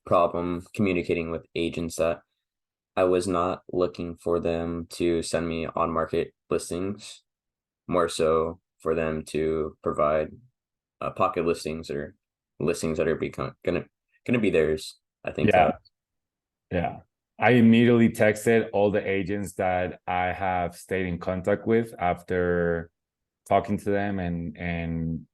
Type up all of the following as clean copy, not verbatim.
problem communicating with agents that I was not looking for them to send me on market listings, more so for them to provide pocket listings or listings that are gonna be theirs. I think Yeah, yeah. I immediately texted all the agents that I have stayed in contact with after talking to them and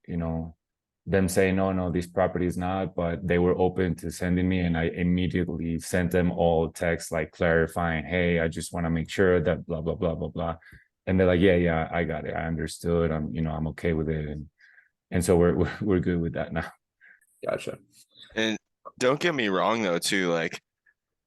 them saying, no, no, this property is not, but they were open to sending me, and I immediately sent them all texts like clarifying, hey, I just want to make sure that blah blah blah blah blah. And they're like, yeah, yeah, I got it. I understood. I'm okay with it. And so we're good with that now. gotcha. And don't get me wrong though, too, like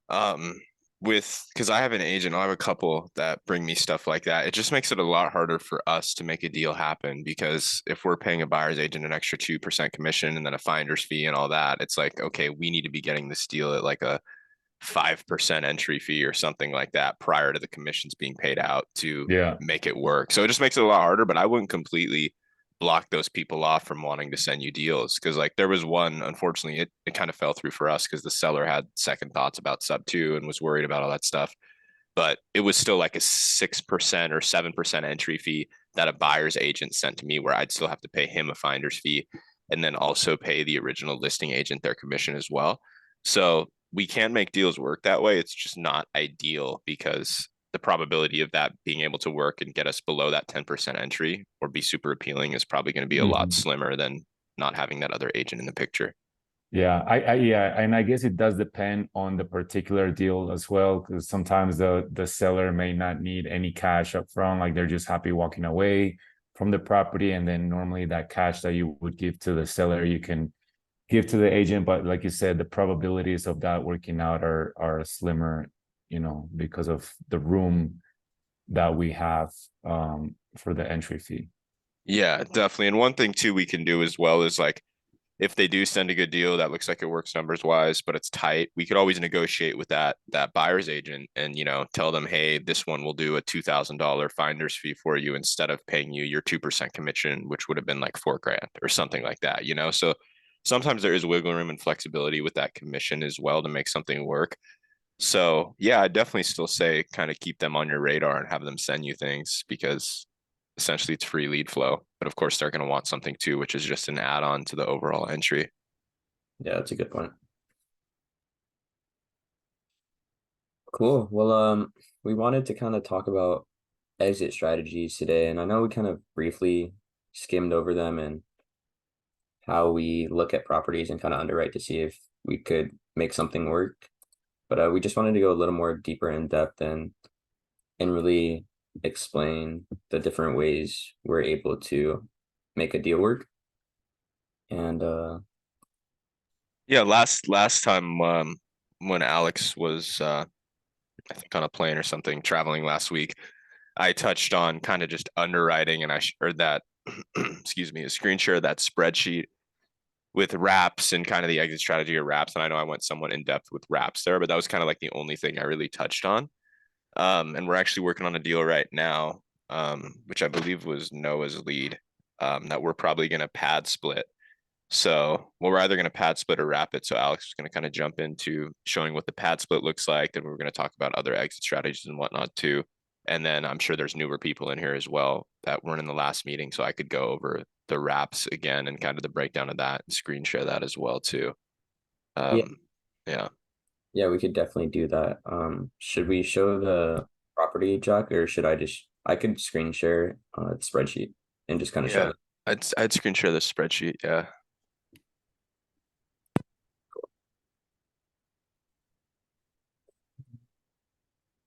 um with because I have an agent, I have a couple that bring me stuff like that. It just makes it a lot harder for us to make a deal happen because if we're paying a buyer's agent an extra 2% commission and then a finder's fee and all that, it's like, okay, we need to be getting this deal at like a 5% entry fee or something like that prior to the commissions being paid out to Yeah. make it work. So it just makes it a lot harder, but I wouldn't completely block those people off from wanting to send you deals. Cause like there was one, unfortunately, it kind of fell through for us because the seller had second thoughts about sub two and was worried about all that stuff. But it was still like a 6% or 7% entry fee that a buyer's agent sent to me, where I'd still have to pay him a finder's fee and then also pay the original listing agent their commission as well. So we can make deals work that way. It's just not ideal because the probability of that being able to work and get us below that 10% entry or be super appealing is probably going to be a lot Mhm. slimmer than not having that other agent in the picture. Yeah, yeah, and I guess it does depend on the particular deal as well, because sometimes the seller may not need any cash up front, like they're just happy walking away from the property, and then normally that cash that you would give to the seller, you can give to the agent, but like you said, the probabilities of that working out are slimmer, because of the room that we have for the entry fee. Yeah, definitely. And one thing too we can do as well is like if they do send a good deal that looks like it works numbers wise, but it's tight, we could always negotiate with that buyer's agent and tell them, hey, this one will do a $2,000 finder's fee for you instead of paying you your 2% commission, which would have been like 4 grand or something like that. So sometimes there is wiggle room and flexibility with that commission as well to make something work. So yeah, I definitely still say kind of keep them on your radar and have them send you things because essentially it's free lead flow. But of course, they're going to want something too, which is just an add on to the overall entry. Yeah, that's a good point. Cool. Well, we wanted to kind of talk about exit strategies today, and I know we kind of briefly skimmed over them and how we look at properties and kind of underwrite to see if we could make something work. But we just wanted to go a little more deeper in depth and really explain the different ways we're able to make a deal work. And Yeah, last time when Alex was I think on a plane or something traveling last week, I touched on kind of just underwriting and I shared that excuse me, a screen share of that spreadsheet with wraps and kind of the exit strategy of wraps. And I know I went somewhat in depth with wraps there, but that was kind of like the only thing I really touched on. And we're actually working on a deal right now, which I believe was Noah's lead, that we're probably going to pad split. So well, we're either going to pad split or wrap it. So Alex is going to kind of jump into showing what the pad split looks like. Then we're going to talk about other exit strategies and whatnot too. And then I'm sure there's newer people in here as well that weren't in the last meeting. So I could go over the wraps again and kind of the breakdown of that and screen share that as well too. yeah, Um, yeah. yeah, we could definitely do that. Should we show the property, Jack, or should I could screen share the spreadsheet and just kind of show Yeah. it. I'd screen share the spreadsheet. Yeah.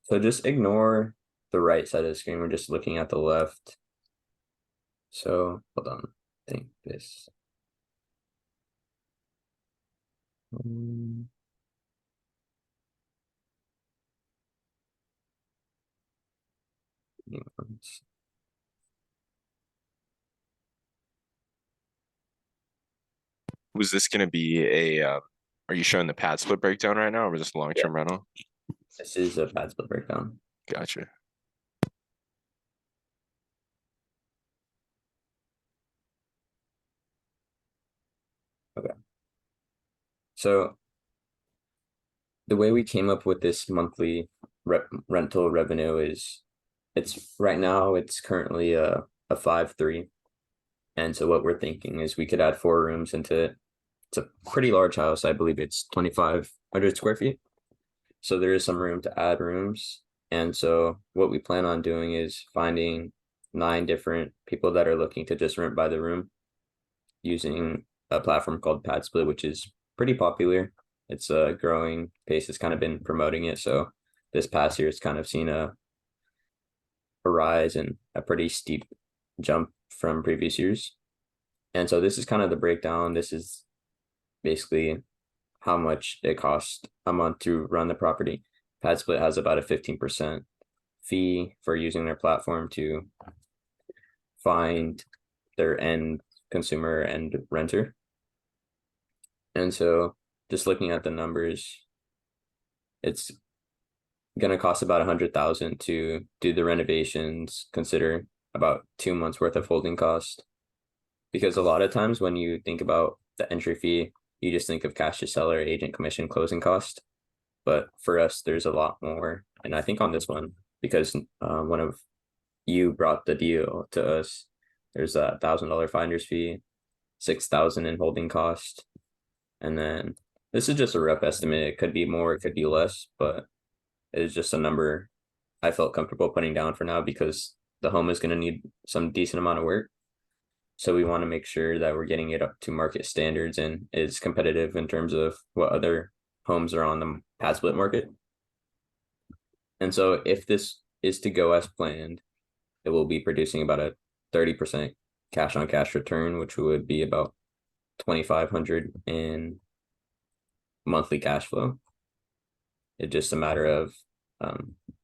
So just ignore the right side of the screen. We're just looking at the left. So hold on. I think this. Um, yeah, Was this going to be are you showing the pad split breakdown right now or was this long yeah, term rental? this is a pad split breakdown. Gotcha. Okay. So the way we came up with this monthly rental revenue is it's right now it's currently a 5.3. And so what we're thinking is we could add 4 rooms into it. It's a pretty large house. I believe it's 2,500 square feet. So there is some room to add rooms. And so what we plan on doing is finding 9 different people that are looking to just rent by the room using a platform called PadSplit, which is pretty popular. It's a growing pace. It's kind of been promoting it. So this past year, it's kind of seen a rise and a pretty steep jump from previous years. And so this is kind of the breakdown. This is basically how much it costs a month to run the property. PadSplit has about a 15% fee for using their platform to find their end consumer and renter. And so just looking at the numbers, it's going to cost about 100,000 to do the renovations, consider about 2 months worth of holding cost. Because a lot of times when you think about the entry fee, you just think of cash to seller, agent commission, closing cost. But for us, there's a lot more. And I think on this one, because one of you brought the deal to us, there's a $1,000 finder's fee, 6,000 in holding cost. And then this is just a rough estimate. It could be more, it could be less, but it's just a number I felt comfortable putting down for now because the home is going to need some decent amount of work. So we want to make sure that we're getting it up to market standards and is competitive in terms of what other homes are on the PadSplit market. And so if this is to go as planned, it will be producing about a 30% cash on cash return, which would be about 2,500 in monthly cash flow. It's just a matter of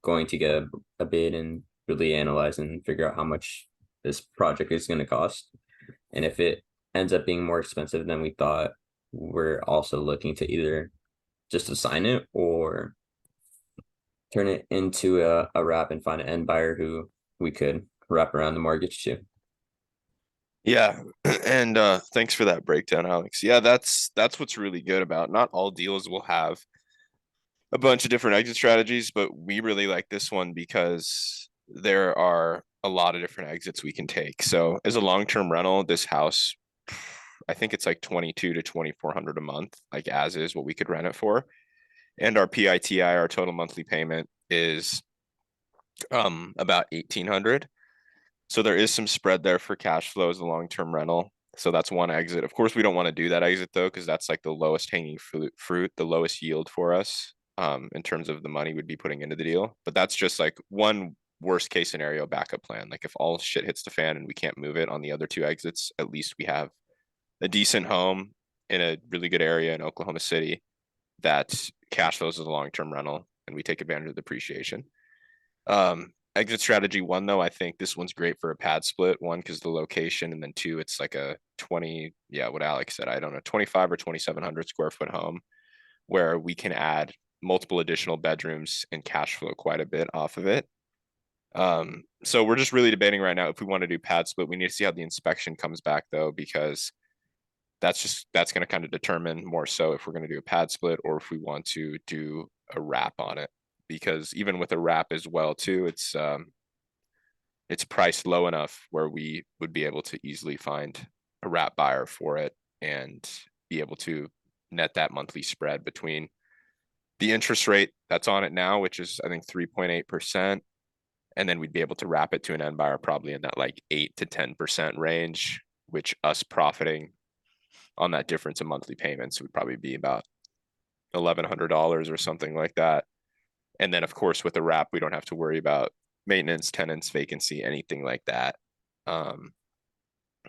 going to get a bid and really analyze and figure out how much this project is going to cost. And if it ends up being more expensive than we thought, we're also looking to either just assign it or turn it into a wrap and find an end buyer who we could wrap around the mortgage to. Yeah, and thanks for that breakdown, Alex. Yeah, that's what's really good about not all deals will have a bunch of different exit strategies, but we really like this one because there are a lot of different exits we can take. So as a long-term rental, this house, I think it's like 22 to 2,400 a month, like as is what we could rent it for. And our PITI, our total monthly payment is about 1,800. So there is some spread there for cash flow as a long-term rental. So that's one exit. Of course, we don't want to do that exit though, because that's like the lowest hanging fruit, the lowest yield for us in terms of the money we'd be putting into the deal. But that's just like one worst case scenario backup plan. Like if all shit hits the fan and we can't move it on the other 2 exits, at least we have a decent home in a really good area in Oklahoma City that cash flows as a long-term rental and we take advantage of the depreciation. Exit strategy 1 though, I think this one's great for a pad split. 1, because the location, and then 2, it's like a 20, yeah, what Alex said, I don't know, 25 or 2,700 square foot home where we can add multiple additional bedrooms and cash flow quite a bit off of it. So we're just really debating right now if we want to do pad split. We need to see how the inspection comes back though, because that's going to kind of determine more so if we're going to do a pad split or if we want to do a wrap on it. Because even with a wrap as well too, it's priced low enough where we would be able to easily find a wrap buyer for it and be able to net that monthly spread between the interest rate that's on it now, which is I think 3.8%, and then we'd be able to wrap it to an end buyer probably in that like 8 to 10% range, which us profiting on that difference in monthly payments would probably be about $1,100 or something like that. And then of course with a wrap, we don't have to worry about maintenance, tenants, vacancy, anything like that.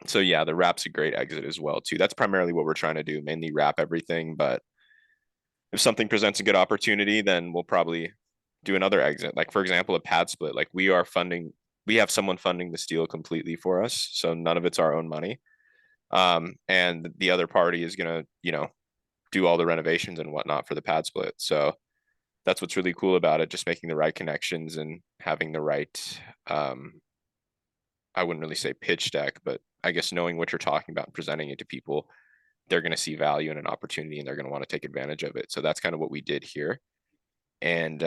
So yeah, the wrap's a great exit as well too. That's primarily what we're trying to do, mainly wrap everything. But if something presents a good opportunity, then we'll probably do another exit. Like for example, a pad split. Like we have someone funding this deal completely for us, so none of it's our own money. And the other party is gonna, do all the renovations and whatnot for the pad split. So that's what's really cool about it, just making the right connections and having the right, I wouldn't really say pitch deck, but I guess knowing what you're talking about and presenting it to people they're going to see value and an opportunity, and they're going to want to take advantage of it. So that's kind of what we did here. And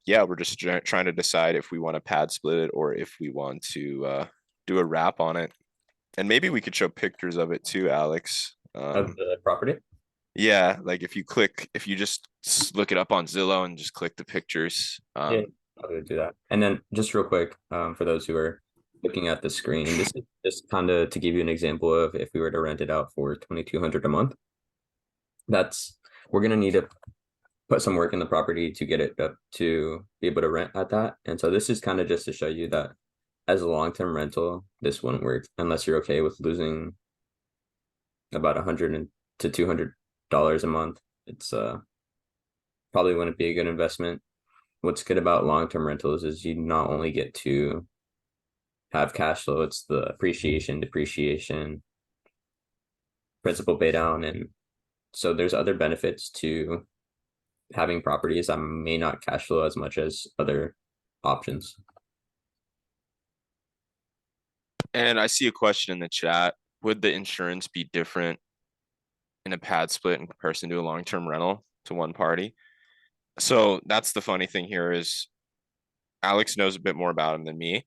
yeah, we're just trying to decide if we want to pad split it or if we want to do a wrap on it. And maybe we could show pictures of it too, Alex. Of the property. Yeah, like if you just look it up on Zillow and just click the pictures. Yeah, I'll go do that. And then just real quick, for those who are looking at the screen, this is just kind of to give you an example of if we were to rent it out for 2,200 a month. We're gonna need to put some work in the property to get it up to be able to rent at that. And so this is kind of just to show you that as a long-term rental, this wouldn't work unless you're okay with losing about $100 to $200 a month. It's probably wouldn't be a good investment. What's good about long-term rentals is you not only get to have cash flow, it's the appreciation, depreciation, principal pay down, and so there's other benefits to having properties that may not cash flow as much as other options. And I see a question in the chat. Would the insurance be different in a pad split in comparison to a long-term rental to one party? So that's the funny thing here is Alex knows a bit more about him than me,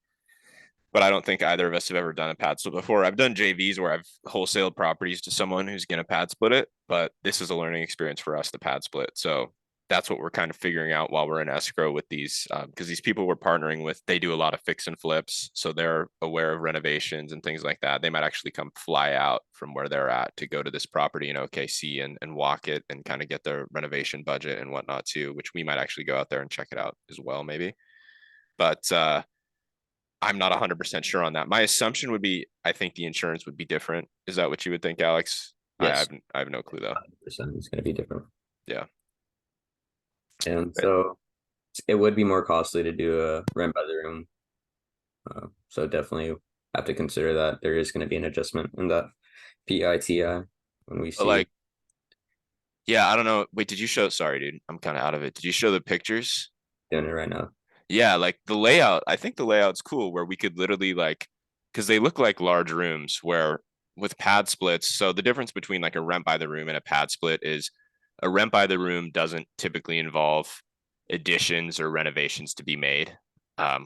but I don't think either of us have ever done a pad split before. I've done JVs where I've wholesaled properties to someone who's going to pad split it, but this is a learning experience for us to pad split. So that's what we're kind of figuring out while we're in escrow with these, because these people we're partnering with, they do a lot of fix and flips. So they're aware of renovations and things like that. They might actually come fly out from where they're at to go to this property in OKC and walk it and kind of get their renovation budget and whatnot too, which we might actually go out there and check it out as well, maybe. But I'm not 100% sure on that. My assumption would be, I think the insurance would be different. Is that what you would think, Alex? Yes, I have no clue though. 100%. It's going to be different. Yeah. And so it would be more costly to do a rent by the room. So definitely have to consider that there is going to be an adjustment in that PITI when we But see like, yeah, I don't know. Wait, did you show? Sorry, dude. I'm kind of out of it. Did you show the pictures? doing it right now. Yeah, like the layout. I think the layout's cool where we could literally like, because they look like large rooms where with pad splits. So the difference between like a rent by the room and a pad split is a rent by the room doesn't typically involve additions or renovations to be made.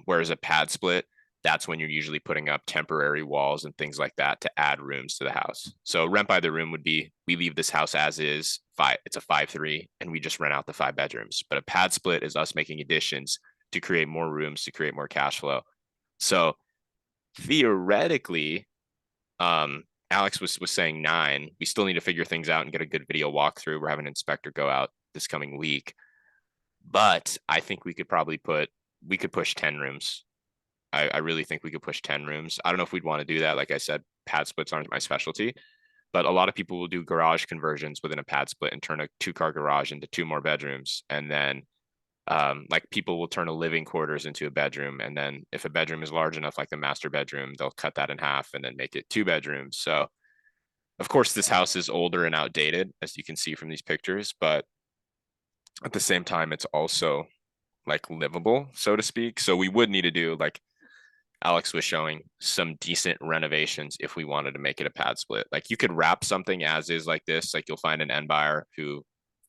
Whereas a pad split, that's when you're usually putting up temporary walls and things like that to add rooms to the house. So rent by the room would be we leave this house as is, it's a 5-3, and we just rent out the 5 bedrooms. But a pad split is us making additions to create more rooms, to create more cash flow. So theoretically, Alex was saying 9. We still need to figure things out and get a good video walkthrough. We're having an inspector go out this coming week. But I think we could push 10 rooms. I really think we could push 10 rooms. I don't know if we'd want to do that. Like I said, pad splits aren't my specialty, but a lot of people will do garage conversions within a pad split and turn a 2-car garage into 2 more bedrooms. And then like people will turn a living quarters into a bedroom. And then if a bedroom is large enough, like the master bedroom, they'll cut that in half and then make it 2 bedrooms. So of course this house is older and outdated, as you can see from these pictures, but at the same time, it's also like livable, so to speak. So we would need to do, like Alex was showing, some decent renovations if we wanted to make it a pad split. Like you could wrap something as is like this. Like you'll find an end buyer who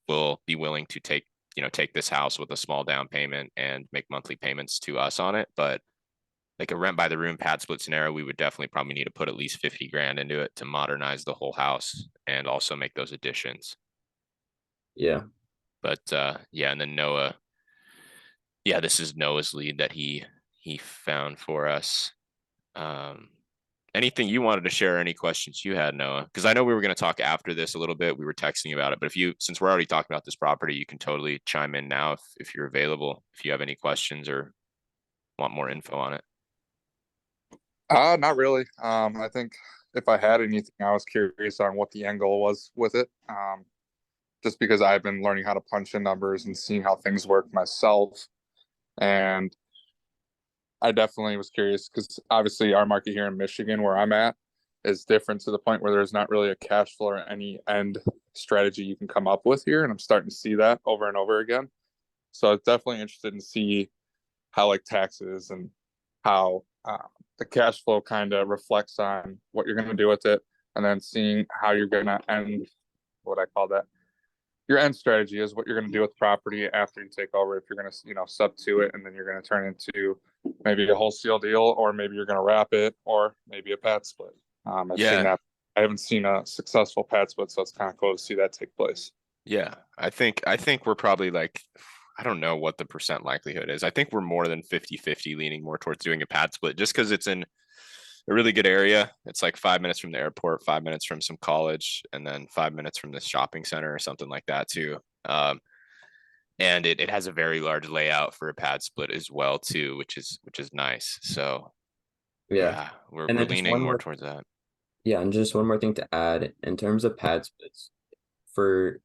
will be willing to take this house with a small down payment and make monthly payments to us on it. But like a rent by the room pad split scenario, we would definitely probably need to put at least 50 grand into it to modernize the whole house and also make those additions. Yeah. But yeah, and then Noah, yeah, this is Noah's lead that he found for us. Anything you wanted to share, any questions you had, Noah? Because I know we were going to talk after this a little bit. We were texting about it, but since we're already talking about this property, you can totally chime in now if you're available, if you have any questions or want more info on it. Not really. I think if I had anything, I was curious on what the end goal was with it. Just because I've been learning how to punch in numbers and seeing how things work myself. And I definitely was curious because obviously our market here in Michigan, where I'm at, is different to the point where there's not really a cash flow or any end strategy you can come up with here. And I'm starting to see that over and over again. So I was definitely interested in see how like taxes and how the cash flow kind of reflects on what you're going to do with it. And then seeing how you're going to end what I call that. Your end strategy is what you're going to do with the property after you take over. If you're going to, sub to it, and then you're going to turn into maybe a wholesale deal, or maybe you're going to wrap it, or maybe a pad split. I've seen Yeah. that. I haven't seen a successful pad split, so it's kind of cool to see that take place. Yeah. I think we're probably like, I don't know what the percent likelihood is. I think we're more than 50-50 leaning more towards doing a pad split just because it's in a really good area. It's like 5 minutes from the airport, 5 minutes from some college, and then 5 minutes from the shopping center or something like that too. And it has a very large layout for a pad split as well too, which is nice. So Yeah. yeah, we're And we're then just leaning one more more, towards that. yeah, and just one more thing to add in terms of pad splits. For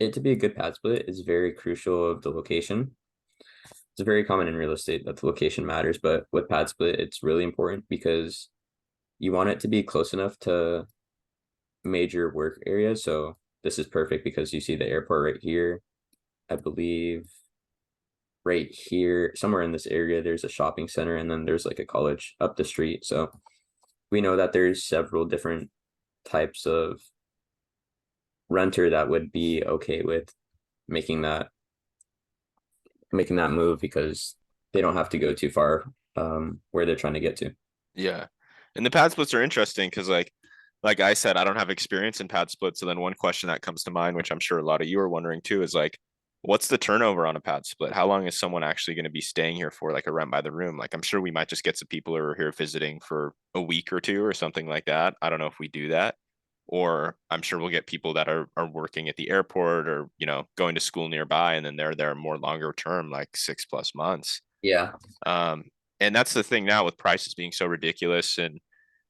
it to be a good pad split is very crucial of the location. It's very common in real estate that the location matters, but with pad split, it's really important because you want it to be close enough to major work areas. So this is perfect because you see the airport right here. I believe right here, somewhere in this area, there's a shopping center, and then there's like a college up the street. So we know that there's several different types of renter that would be okay with making that making that move because they don't have to go too far where they're trying to get to. Yeah. And the pad splits are interesting because like I said, I don't have experience in pad splits. So then one question that comes to mind, which I'm sure a lot of you are wondering too, is like, what's the turnover on a pad split? How long is someone actually going to be staying here for, like a rent by the room? Like I'm sure we might just get some people who are here visiting for a week or two or something like that. I don't know if we do that. Or I'm sure we'll get people that are working at the airport or, going to school nearby, and then they're there more longer term, like 6+ months. Yeah. Um, and that's the thing now with prices being so ridiculous, and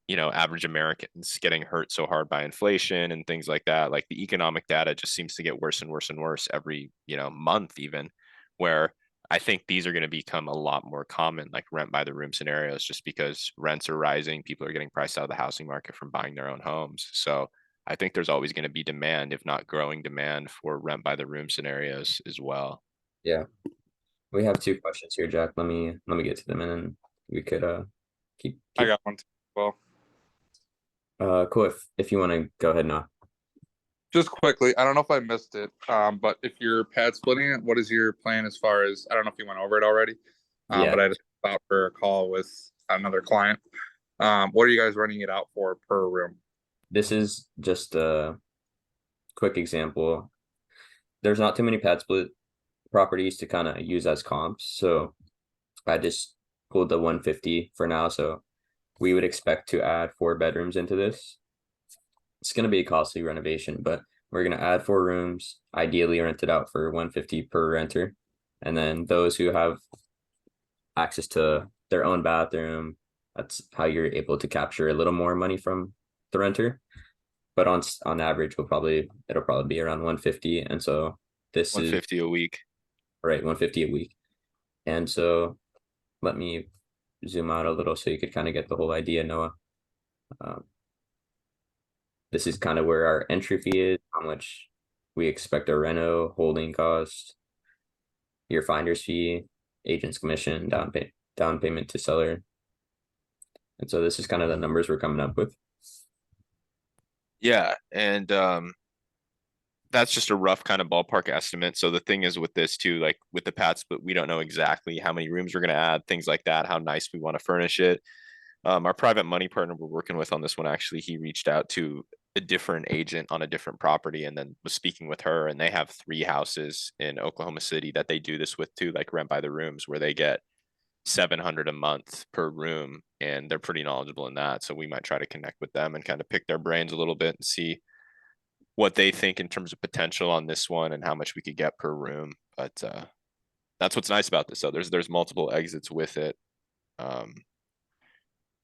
average Americans getting hurt so hard by inflation and things like that. Like the economic data just seems to get worse and worse and worse every month, even, where I think these are going to become a lot more common, like rent by the room scenarios, just because rents are rising, people are getting priced out of the housing market from buying their own homes. So I think there's always going to be demand, if not growing demand, for rent by the room scenarios as well. Yeah. We have two questions here, Jack. Let me get to them, and then we could I keep got one too. Well, cool if you want to go ahead now. just quickly, I don't know if I missed it, but if you're pad splitting it, what is your plan as far as, I don't know if you went over it already, Yeah. but I just thought for a call with another client. What are you guys running it out for per room? This is just a quick example. There's not too many pad split properties to kind of use as comps, so I just pulled the 150 for now. So we would expect to add 4 bedrooms into this. It's going to be a costly renovation, but we're going to add 4 rooms, ideally rented out for 150 per renter. And then those who have access to their own bathroom, that's how you're able to capture a little more money from the renter. But on average, it'll probably be around 150. And so this is 150 a week. right, 150 a week. And so let me zoom out a little so you could kind of get the whole idea, Noah. Um, this is kind of where our entry fee is, how much we expect our reno, holding cost, your finder's fee, agent's commission, down payment to seller. And so this is kind of the numbers we're coming up with. Yeah, and that's just a rough kind of ballpark estimate. So the thing is with this too, like with the pad split, we don't know exactly how many rooms we're going to add, things like that, how nice we want to furnish it. Our private money partner we're working with on this one, actually, he reached out to a different agent on a different property and then was speaking with her, and they have 3 houses in Oklahoma City that they do this with too, like rent by the rooms, where they get 700 a month per room, and they're pretty knowledgeable in that. So we might try to connect with them and kind of pick their brains a little bit and see what they think in terms of potential on this one and how much we could get per room. But that's what's nice about this. So there's multiple exits with it.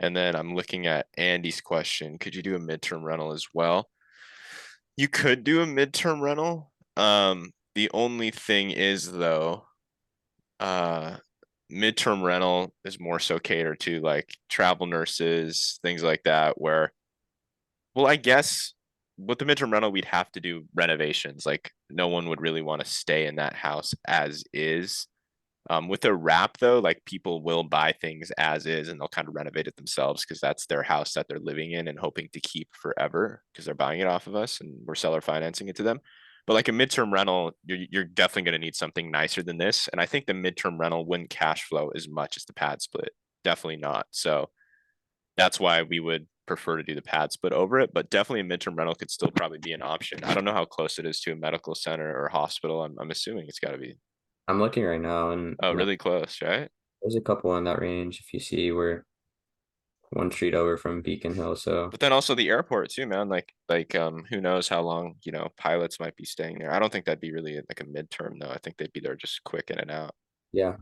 And then I'm looking at Andy's question. Could you do a midterm rental as well? You could do a midterm rental. The only thing is though, uh, midterm rental is more so catered to like travel nurses, things like that, where, well, I guess with the midterm rental, we'd have to do renovations. Like no one would really want to stay in that house as is. With a wrap though, like people will buy things as is and they'll kind of renovate it themselves because that's their house that they're living in and hoping to keep forever because they're buying it off of us and we're seller financing it to them. But like a midterm rental, you're definitely going to need something nicer than this. And I think the midterm rental wouldn't cash flow as much as the pad split. Definitely not. So that's why we would prefer to do the pad split over it. But definitely a midterm rental could still probably be an option. I don't know how close it is to a medical center or hospital. I'm assuming it's got to be. I'm looking right now, and Oh, really close, right? there's a couple in that range. If you see, we're one street over from Beacon Hill, so But then also the airport too, man. Who knows how long, pilots might be staying there. I don't think that'd be really like a midterm though. I think they'd be there just quick in and out. yeah.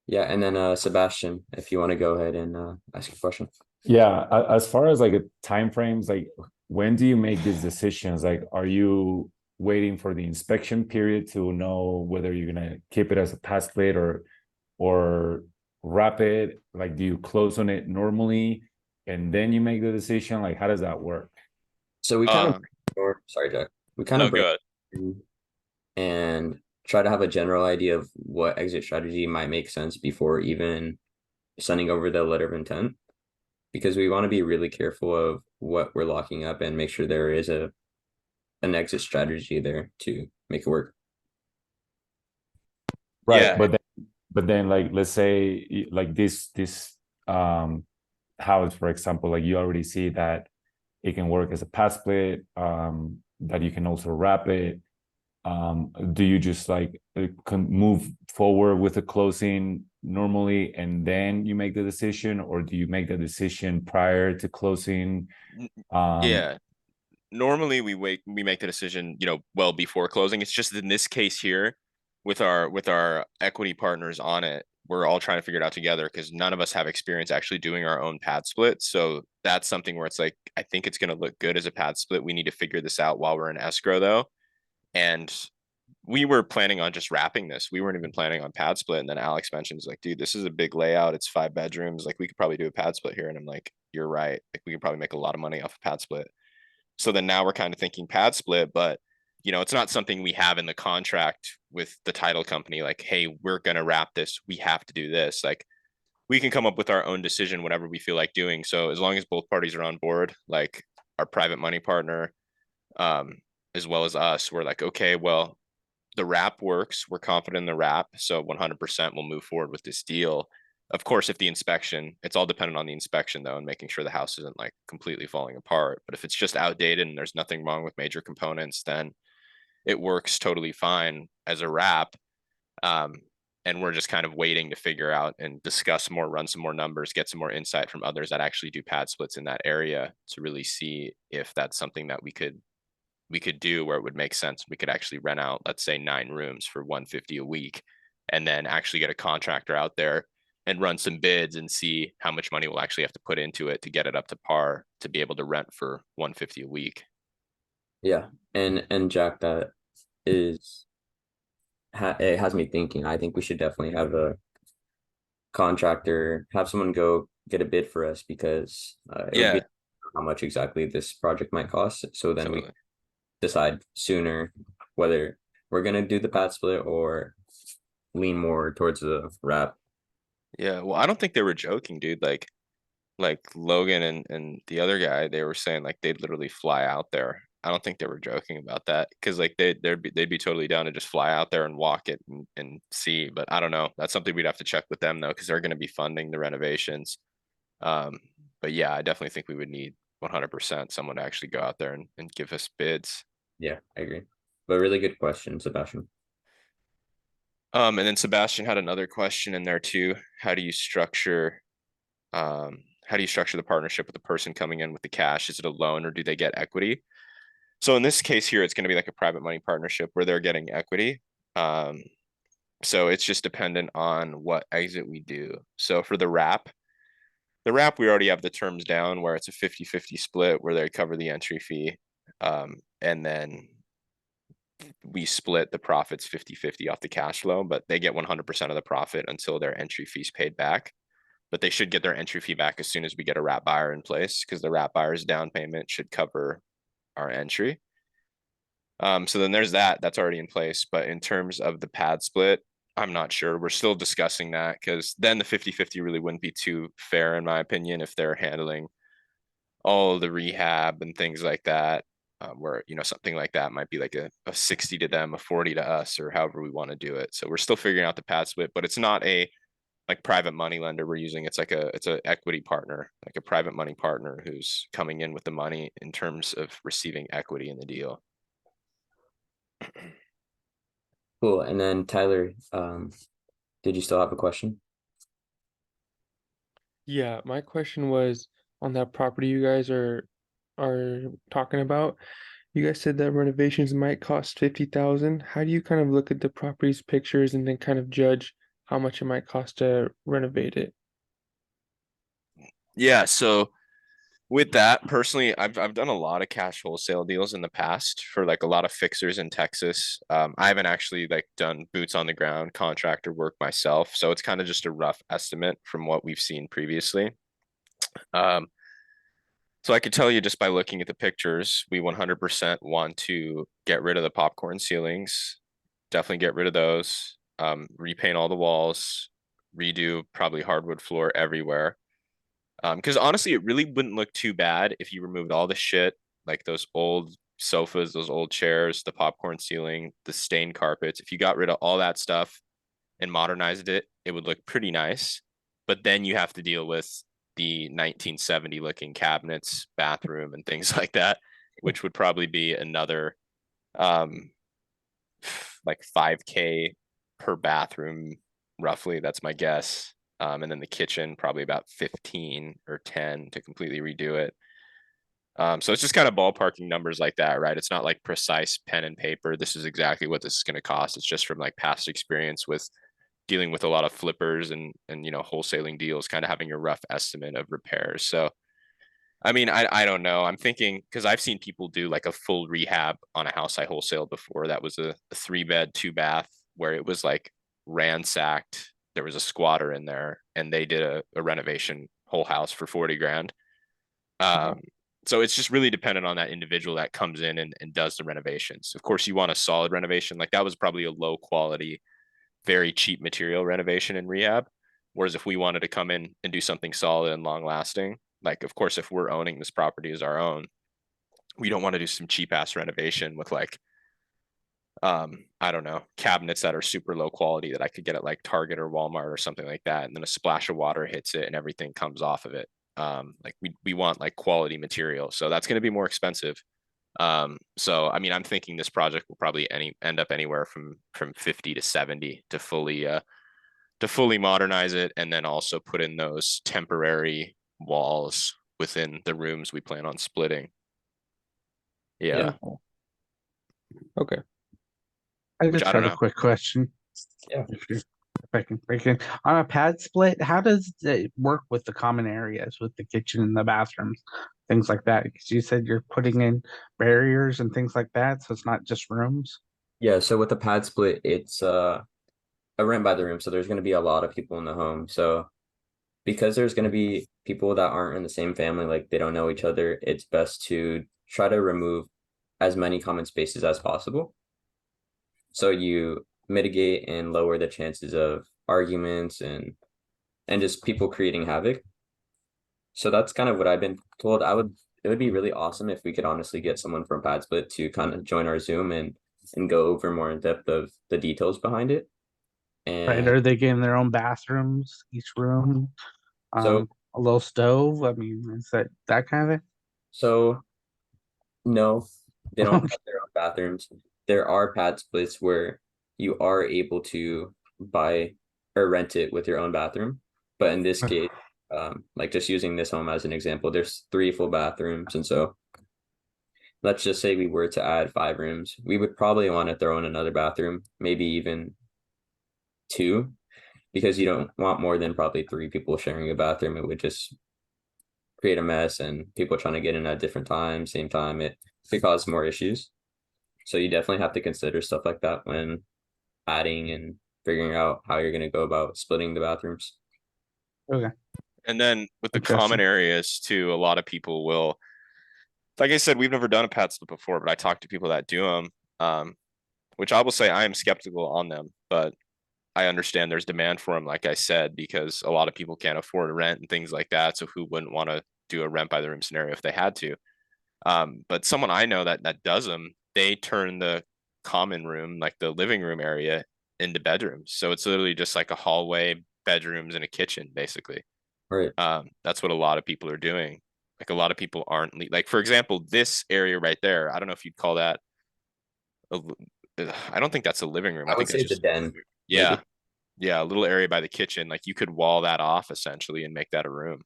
Yeah, and then Sebastian, if you want to go ahead and ask a question. Yeah, as far as like time frames, like when do you make these decisions? Like, are you waiting for the inspection period to know whether you're gonna keep it as a pass split or wrap it? Like, do you close on it normally and then you make the decision? Like, how does that work? So we kind of sorry, Jack. We kind No, of break good. and try to have a general idea of what exit strategy might make sense before even sending over the letter of intent, because we want to be really careful of what we're locking up and make sure there is an exit strategy there to make it work. Right. Yeah. But then like let's say like this house, for example, like you already see that it can work as a pass split, that you can also wrap it. Do you just like can move forward with the closing normally and then you make the decision, or do you make the decision prior to closing? Yeah. Normally we make the decision, well before closing. It's just in this case here with our equity partners on it, we're all trying to figure it out together because none of us have experience actually doing our own pad split. So that's something where it's like, I think it's going to look good as a pad split. We need to figure this out while we're in escrow though. And we were planning on just wrapping this. We weren't even planning on pad split. And then Alex mentions like, dude, this is a big layout. It's 5 bedrooms. Like we could probably do a pad split here. And I'm like, you're right. Like we could probably make a lot of money off a pad split. So then now we're kind of thinking pad split, but it's not something we have in the contract with the title company. Like, hey, we're going to wrap this. We have to do this. Like we can come up with our own decision, whatever we feel like doing. So as long as both parties are on board, like our private money partner, as well as us, we're like, okay, well, the wrap works. We're confident in the wrap. So 100% we'll move forward with this deal. Of course, if the inspection, it's all dependent on the inspection though, and making sure the house isn't like completely falling apart. But if it's just outdated and there's nothing wrong with major components, then it works totally fine as a wrap. Um, and we're just kind of waiting to figure out and discuss more, run some more numbers, get some more insight from others that actually do pad splits in that area to really see if that's something that we could do where it would make sense. We could actually rent out, let's say 9 rooms for 150 a week, and then actually get a contractor out there and run some bids and see how much money we'll actually have to put into it to get it up to par to be able to rent for 150 a week. Yeah, and Jack, that is it has me thinking. I think we should definitely have a contractor, have someone go get a bid for us, because it would be how much exactly this project might cost. So then we decide sooner whether we're gonna do the pad split or lean more towards the wrap. Yeah, well, I don't think they were joking, dude. Like Logan and the other guy, they were saying like they'd literally fly out there. I don't think they were joking about that because like they'd be totally down to just fly out there and walk it and see. But I don't know. That's something we'd have to check with them though, because they're going to be funding the renovations. But yeah, I definitely think we would need 100% someone to actually go out there and give us bids. Yeah, I agree. But really good question, Sebastian. And then Sebastian had another question in there too. How do you structure the partnership with the person coming in with the cash? Is it a loan or do they get equity? So in this case here, it's going to be like a private money partnership where they're getting equity. So it's just dependent on what exit we do. So for the wrap, we already have the terms down where it's a 50-50 split where they cover the entry fee. And then we split the profits 50-50 off the cash flow, but they get 100% of the profit until their entry fees paid back. But they should get their entry fee back as soon as we get a wrap buyer in place, because the wrap buyer's down payment should cover our entry. So then there's that's already in place. But in terms of the pad split, I'm not sure. We're still discussing that, because then the 50-50 really wouldn't be too fair, in my opinion, if they're handling all the rehab and things like that. Where, you know, something like that might be like a 60 to them, a 40 to us, or however we want to do it. So we're still figuring out the pad split, but it's not a like private money lender we're using. It's like it's a equity partner, like a private money partner who's coming in with the money in terms of receiving equity in the deal. Cool. And then Tyler, did you still have a question? Yeah, my question was on that property you guys are talking about. You guys said that renovations might cost 50,000. How do you kind of look at the property's pictures and then kind of judge how much it might cost to renovate it? Yeah, so with that, personally, I've done a lot of cash wholesale deals in the past for like a lot of fixers in Texas. I haven't actually like done boots on the ground contractor work myself, so it's kind of just a rough estimate from what we've seen previously. Um, so I could tell you just by looking at the pictures, we 100% want to get rid of the popcorn ceilings, definitely get rid of those, repaint all the walls, redo probably hardwood floor everywhere. Because honestly, it really wouldn't look too bad if you removed all the shit, like those old sofas, those old chairs, the popcorn ceiling, the stained carpets. If you got rid of all that stuff and modernized it, it would look pretty nice. But then you have to deal with the 1970 looking cabinets, bathroom, and things like that, which would probably be another um like 5K per bathroom, roughly. That's my guess. And then the kitchen, probably about 15 or 10 to completely redo it. So it's just kind of ballparking numbers like that, right? It's not like precise pen and paper. This is exactly what this is going to cost. It's just from like past experience with dealing with a lot of flippers and you know, wholesaling deals, kind of having a rough estimate of repairs. So I mean, I don't know. I'm thinking, because I've seen people do like a full rehab on a house I wholesaled before. That was a 3-bed, 2-bath, where it was like ransacked. There was a squatter in there, and they did a renovation whole house for 40 grand. Um, so it's just really dependent on that individual that comes in and does the renovations. Of course, you want a solid renovation. Like that was probably a low quality, very cheap material renovation and rehab. Whereas if we wanted to come in and do something solid and long lasting, like of course, if we're owning this property as our own, we don't want to do some cheap ass renovation with like I don't know, cabinets that are super low quality that I could get at like Target or Walmart or something like that, and then a splash of water hits it and everything comes off of it. Like we want like quality material, so that's going to be more expensive. So I mean, I'm thinking this project will probably end up anywhere from 50 to 70 to fully modernize it, and then also put in those temporary walls within the rooms we plan on splitting. Yeah. Okay. I Which just I don't had a know. quick question. Yeah. If I can break in on a pad split, how does it work with the common areas, with the kitchen and the bathrooms, things like that? Because you said you're putting in barriers and things like that, so it's not just rooms. Yeah, so with the pad split, it's a rent by the room, so there's going to be a lot of people in the home. So because there's going to be people that aren't in the same family, like they don't know each other, it's best to try to remove as many common spaces as possible. So you mitigate and lower the chances of arguments and just people creating havoc. So that's kind of what I've been told. It would be really awesome if we could honestly get someone from Pad Split to kind of join our Zoom and go over more in depth of the details behind it. Right? And Are they getting their own bathrooms, each room, so a little stove? I mean, is that kind of so no, they don't thing? have their own bathrooms. There are pad splits where you are able to buy or rent it with your own bathroom. But in this case, like just using this home as an example, there's 3 full bathrooms. And so let's just say we were to add 5 rooms, we would probably want to throw in another bathroom, maybe even 2, because you don't want more than probably 3 people sharing a bathroom. It would just create a mess and people trying to get in at different times, same time. It could cause more issues. So you definitely have to consider stuff like that when adding and figuring out how you're going to go about splitting the bathrooms. Okay. And then with the Interesting. common areas too, a lot of people will, like I said, we've never done a pad split before, but I talk to people that do them, which I will say I am skeptical on them. But I understand there's demand for them, like I said, because a lot of people can't afford rent and things like that. So who wouldn't want to do a rent by the room scenario if they had to? But someone I know that does them, they turn the common room, like the living room area, into bedrooms. So it's literally just like a hallway, bedrooms, and a kitchen, basically. Right. That's what a lot of people are doing. Like a lot of people aren't like, for example, this area right there. I don't know if you'd call that. I don't think that's a living room. I I would think say that's it's a just den, yeah, maybe. yeah, a little area by the kitchen. Like you could wall that off essentially and make that a room.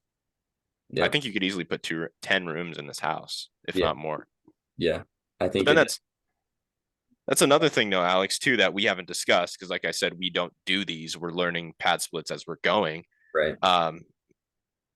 I Yeah. think you could easily put 10 rooms in this house, if Yeah. not more. Yeah. I But think then it, that's another thing though, Alex, too, that we haven't discussed because like I said, we don't do these. We're learning pad splits as we're going. right.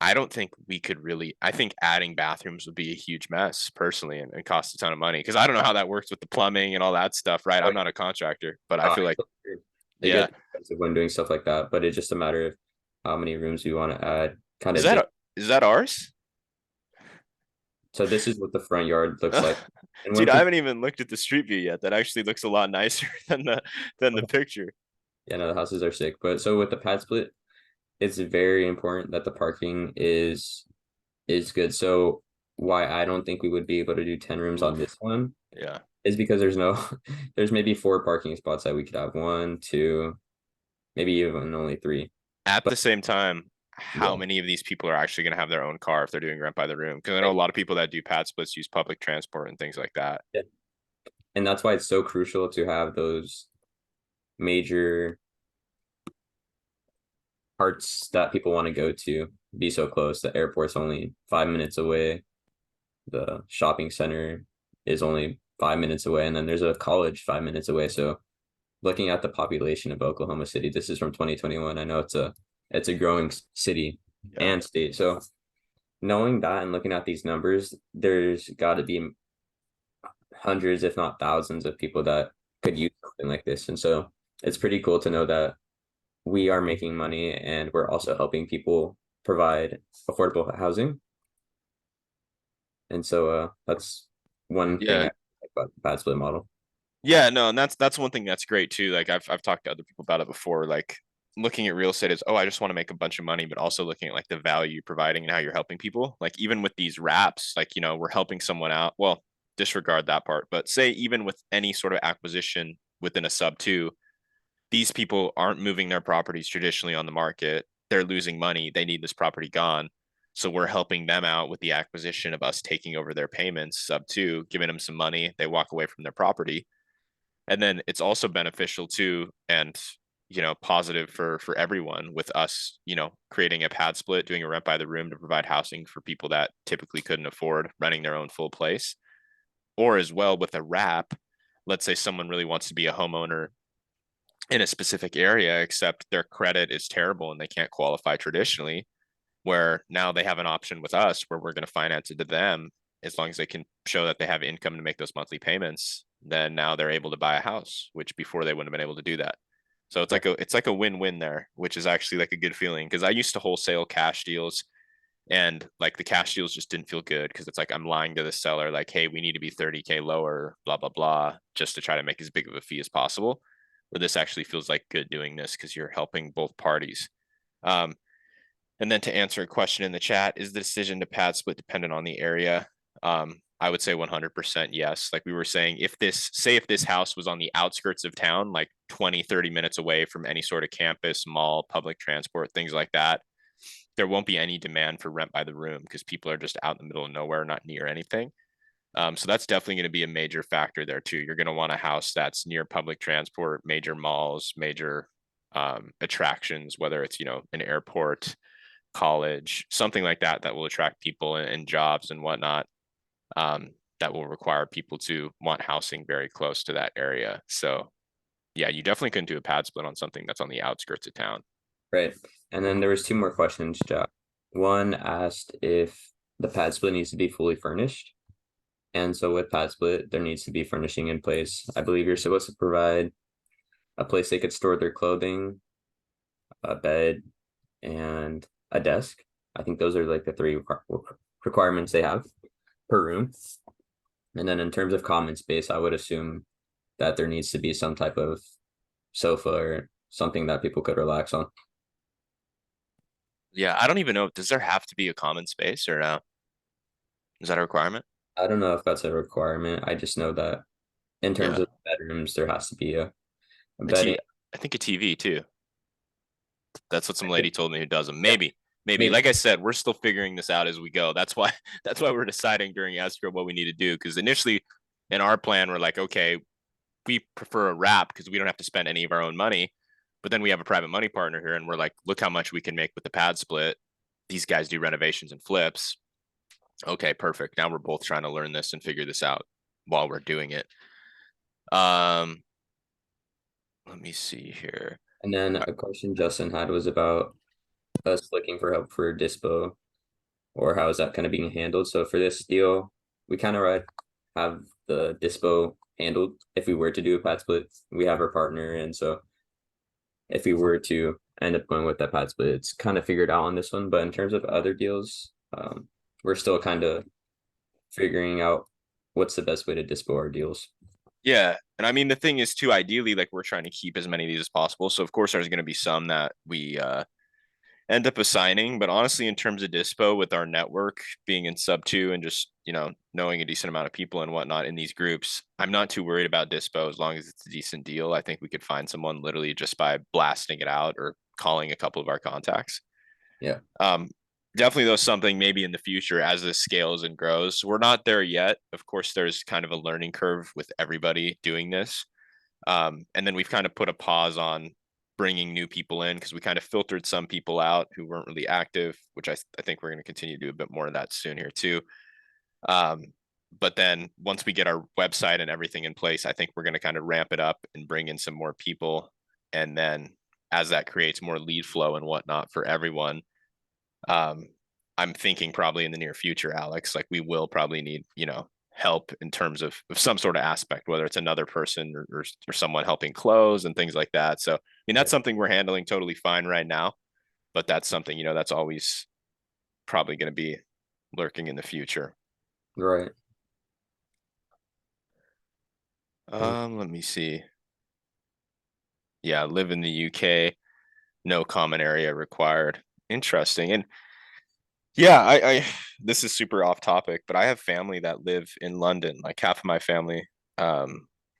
I don't think we could really. I think adding bathrooms would be a huge mess personally and cost a ton of money because I don't know how that works with the plumbing and all that stuff, right? I'm not a contractor, but I feel like, It yeah. gets expensive when doing stuff like that, but it's just a matter of how many rooms you want to add. Kind Is of that is that ours? so this is what the front yard looks like. And when Dude, I people, haven't even looked at the street view yet. That actually looks a lot nicer than the picture. yeah, no, the houses are sick. But so with the pad split, it's very important that the parking is good. So why I don't think we would be able to do 10 rooms on Oof. this one Yeah. is because there's no there's maybe 4 parking spots that we could have. One, two, maybe even only three. At But the same time, how yeah, many of these people are actually going to have their own car if they're doing rent by the room? Because I know a lot of people that do pad splits use public transport and things like that. yeah. And that's why it's so crucial to have those major parts that people want to go to be so close. The airport's only 5 minutes away. The shopping center is only 5 minutes away, and then there's a college 5 minutes away. So looking at the population of Oklahoma City, this is from 2021. I know it's a growing city Yeah. and state. So knowing that and looking at these numbers, there's got to be hundreds, if not thousands, of people that could use something like this. And so it's pretty cool to know that we are making money and we're also helping people provide affordable housing. And so that's one thing I Yeah. like about the pad split model. Yeah, no, and that's one thing that's great too. Like I've talked to other people about it before. Like looking at real estate is, oh, I just want to make a bunch of money, but also looking at like the value you're providing and how you're helping people. Like even with these wraps, like we're helping someone out. Well, disregard that part, but say even with any sort of acquisition within a sub two, these people aren't moving their properties traditionally on the market. They're losing money. They need this property gone. So we're helping them out with the acquisition of us taking over their payments, sub two, giving them some money. They walk away from their property. And then it's also beneficial too, and positive for everyone with us, creating a pad split, doing a rent by the room to provide housing for people that typically couldn't afford renting their own full place. Or as well with a wrap, let's say someone really wants to be a homeowner in a specific area, except their credit is terrible and they can't qualify traditionally, where now they have an option with us where we're going to finance it to them as long as they can show that they have income to make those monthly payments. Then now they're able to buy a house, which before they wouldn't have been able to do that. So it's like a win-win there, which is actually like a good feeling because I used to wholesale cash deals and like the cash deals just didn't feel good because it's like I'm lying to the seller like, hey, we need to be 30K lower, blah blah blah, just to try to make as big of a fee as possible. Where this actually feels like good doing this because you're helping both parties. um, and then to answer a question in the chat, is the decision to pad split dependent on the area? I would say 100% yes. Like we were saying, if this house was on the outskirts of town, like 20, 30 minutes away from any sort of campus, mall, public transport, things like that, there won't be any demand for rent by the room because people are just out in the middle of nowhere, not near anything. So that's definitely going to be a major factor there too. You're going to want a house that's near public transport, major malls, major attractions, whether it's, an airport, college, something like that, that will attract people and jobs and whatnot. That will require people to want housing very close to that area. So yeah, you definitely couldn't do a pad split on something that's on the outskirts of town. Right. And then there was two more questions, Jack. One asked if the pad split needs to be fully furnished. And so with pad split, there needs to be furnishing in place. I believe you're supposed to provide a place they could store their clothing, a bed, and a desk. I think those are like the three requirements they have per room. And then in terms of common space, I would assume that there needs to be some type of sofa or something that people could relax on. Yeah, I don't even know. Does there have to be a common space or no? Is that a requirement? I don't know if that's a requirement. I just know that in terms Yeah, of bedrooms, there has to be a a bedding. T. I think a TV too. That's what some I lady think, told me who does them. yeah, Maybe. maybe. Like I said, we're still figuring this out as we go. That's why we're deciding during escrow what we need to do. Because initially, in our plan, we're like, okay, we prefer a wrap because we don't have to spend any of our own money. But then we have a private money partner here, and we're like, look how much we can make with the pad split. These guys do renovations and flips. Okay, perfect. Now we're both trying to learn this and figure this out while we're doing it. Um, let me see here. And then a question Justin had was about us looking for help for dispo, or how is that kind of being handled. So for this deal, we kind of have the dispo handled. If we were to do a pad split, we have our partner, and so if we were to end up going with that pad split, it's kind of figured out on this one. But in terms of other deals, we're still kind of figuring out what's the best way to dispo our deals. Yeah. And I mean, the thing is too, ideally, like we're trying to keep as many of these as possible. So of course there's going to be some that we end up assigning, but honestly, in terms of dispo with our network being in sub two and just, knowing a decent amount of people and whatnot in these groups, I'm not too worried about dispo as long as it's a decent deal. I think we could find someone literally just by blasting it out or calling a couple of our contacts. Yeah. Definitely though, something maybe in the future as this scales and grows. We're not there yet. Of course, there's kind of a learning curve with everybody doing this. And then we've kind of put a pause on bringing new people in because we kind of filtered some people out who weren't really active, which I think we're going to continue to do a bit more of that soon here too. But then once we get our website and everything in place, I think we're going to kind of ramp it up and bring in some more people. And then as that creates more lead flow and whatnot for everyone, I'm thinking probably in the near future, Alex, like we will probably need, help in terms of some sort of aspect, whether it's another person or someone helping close and things like that. So, I mean, that's something we're handling totally fine right now, but that's something, that's always probably going to be lurking in the future. Right. Let me see. Yeah, live in the UK, no common area required. Interesting. And yeah, I this is super off topic, but I have family that live in London. Like half of my family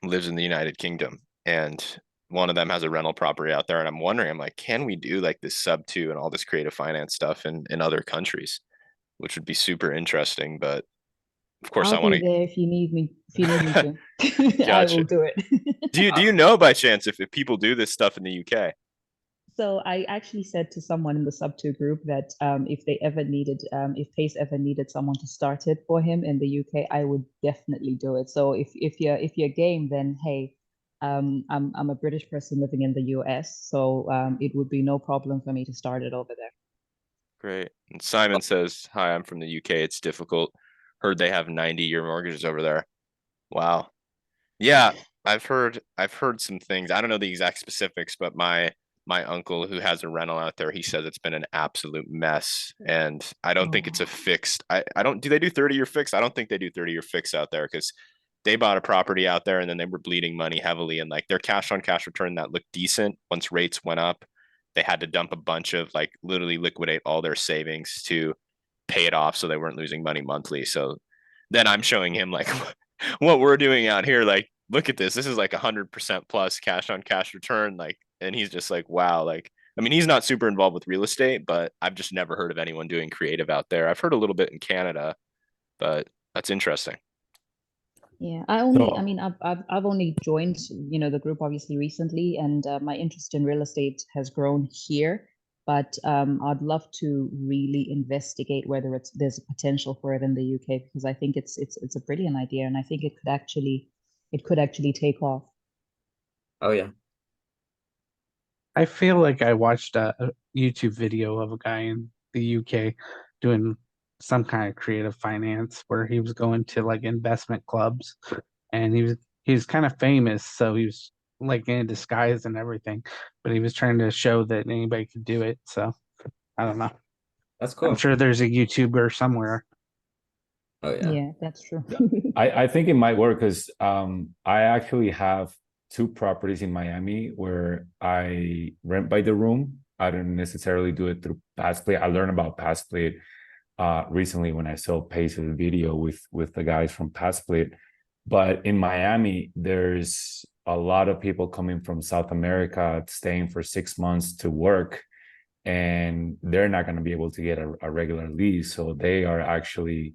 lives in the United Kingdom, and one of them has a rental property out there. And I'm wondering, I'm like, can we do like this sub two and all this creative finance stuff in other countries, which would be super interesting. But of course, I I'll want be to. there if you need me. If you need me to, I will Gotcha. do it. Do you know by chance if people do this stuff in the UK? So I actually said to someone in the sub2 group that if they ever needed, if Pace ever needed someone to start it for him in the UK, I would definitely do it. So if you're game, then hey, I'm a British person living in the US, so it would be no problem for me to start it over there. Great. And Simon says, "Hi, I'm from the UK. It's difficult. Heard they have 90-year mortgages over there." Wow. Yeah, I've heard some things. I don't know the exact specifics, but my uncle who has a rental out there, he says it's been an absolute mess. And I don't think it's a Oh, fixed. I don't do they do 30-year fix? I don't think they do 30-year fix out there because they bought a property out there and then they were bleeding money heavily and like their cash on cash return that looked decent once rates went up. They had to dump a bunch of like literally liquidate all their savings to pay it off so they weren't losing money monthly. So then I'm showing him like what we're doing out here. Like, look at this. This is like 100% plus cash on cash return. Like, and he's just like, wow. Like, I mean, he's not super involved with real estate, but I've just never heard of anyone doing creative out there. I've heard a little bit in Canada, but that's interesting. yeah. I So mean, I've only joined, the group obviously recently, and my interest in real estate has grown here. But I'd love to really investigate whether there's a potential for it in the UK because I think it's a brilliant idea, and I think it could actually take off. Oh yeah. I feel like I watched a YouTube video of a guy in the UK doing some kind of creative finance where he was going to like investment clubs and he was kind of famous, so he was like in disguise and everything, but he was trying to show that anybody could do it. So I don't know. That's I'm cool. sure there's a YouTuber somewhere. Oh yeah. Yeah, that's true. I think it might work because I actually have two properties in Miami where I rent by the room. I don't necessarily do it through Passplay. I learned about Passplay recently when I saw Pace of the video with the guys from Passplay. But in Miami, there's a lot of people coming from South America staying for 6 months to work, and they're not going to be able to get a regular lease. So they are actually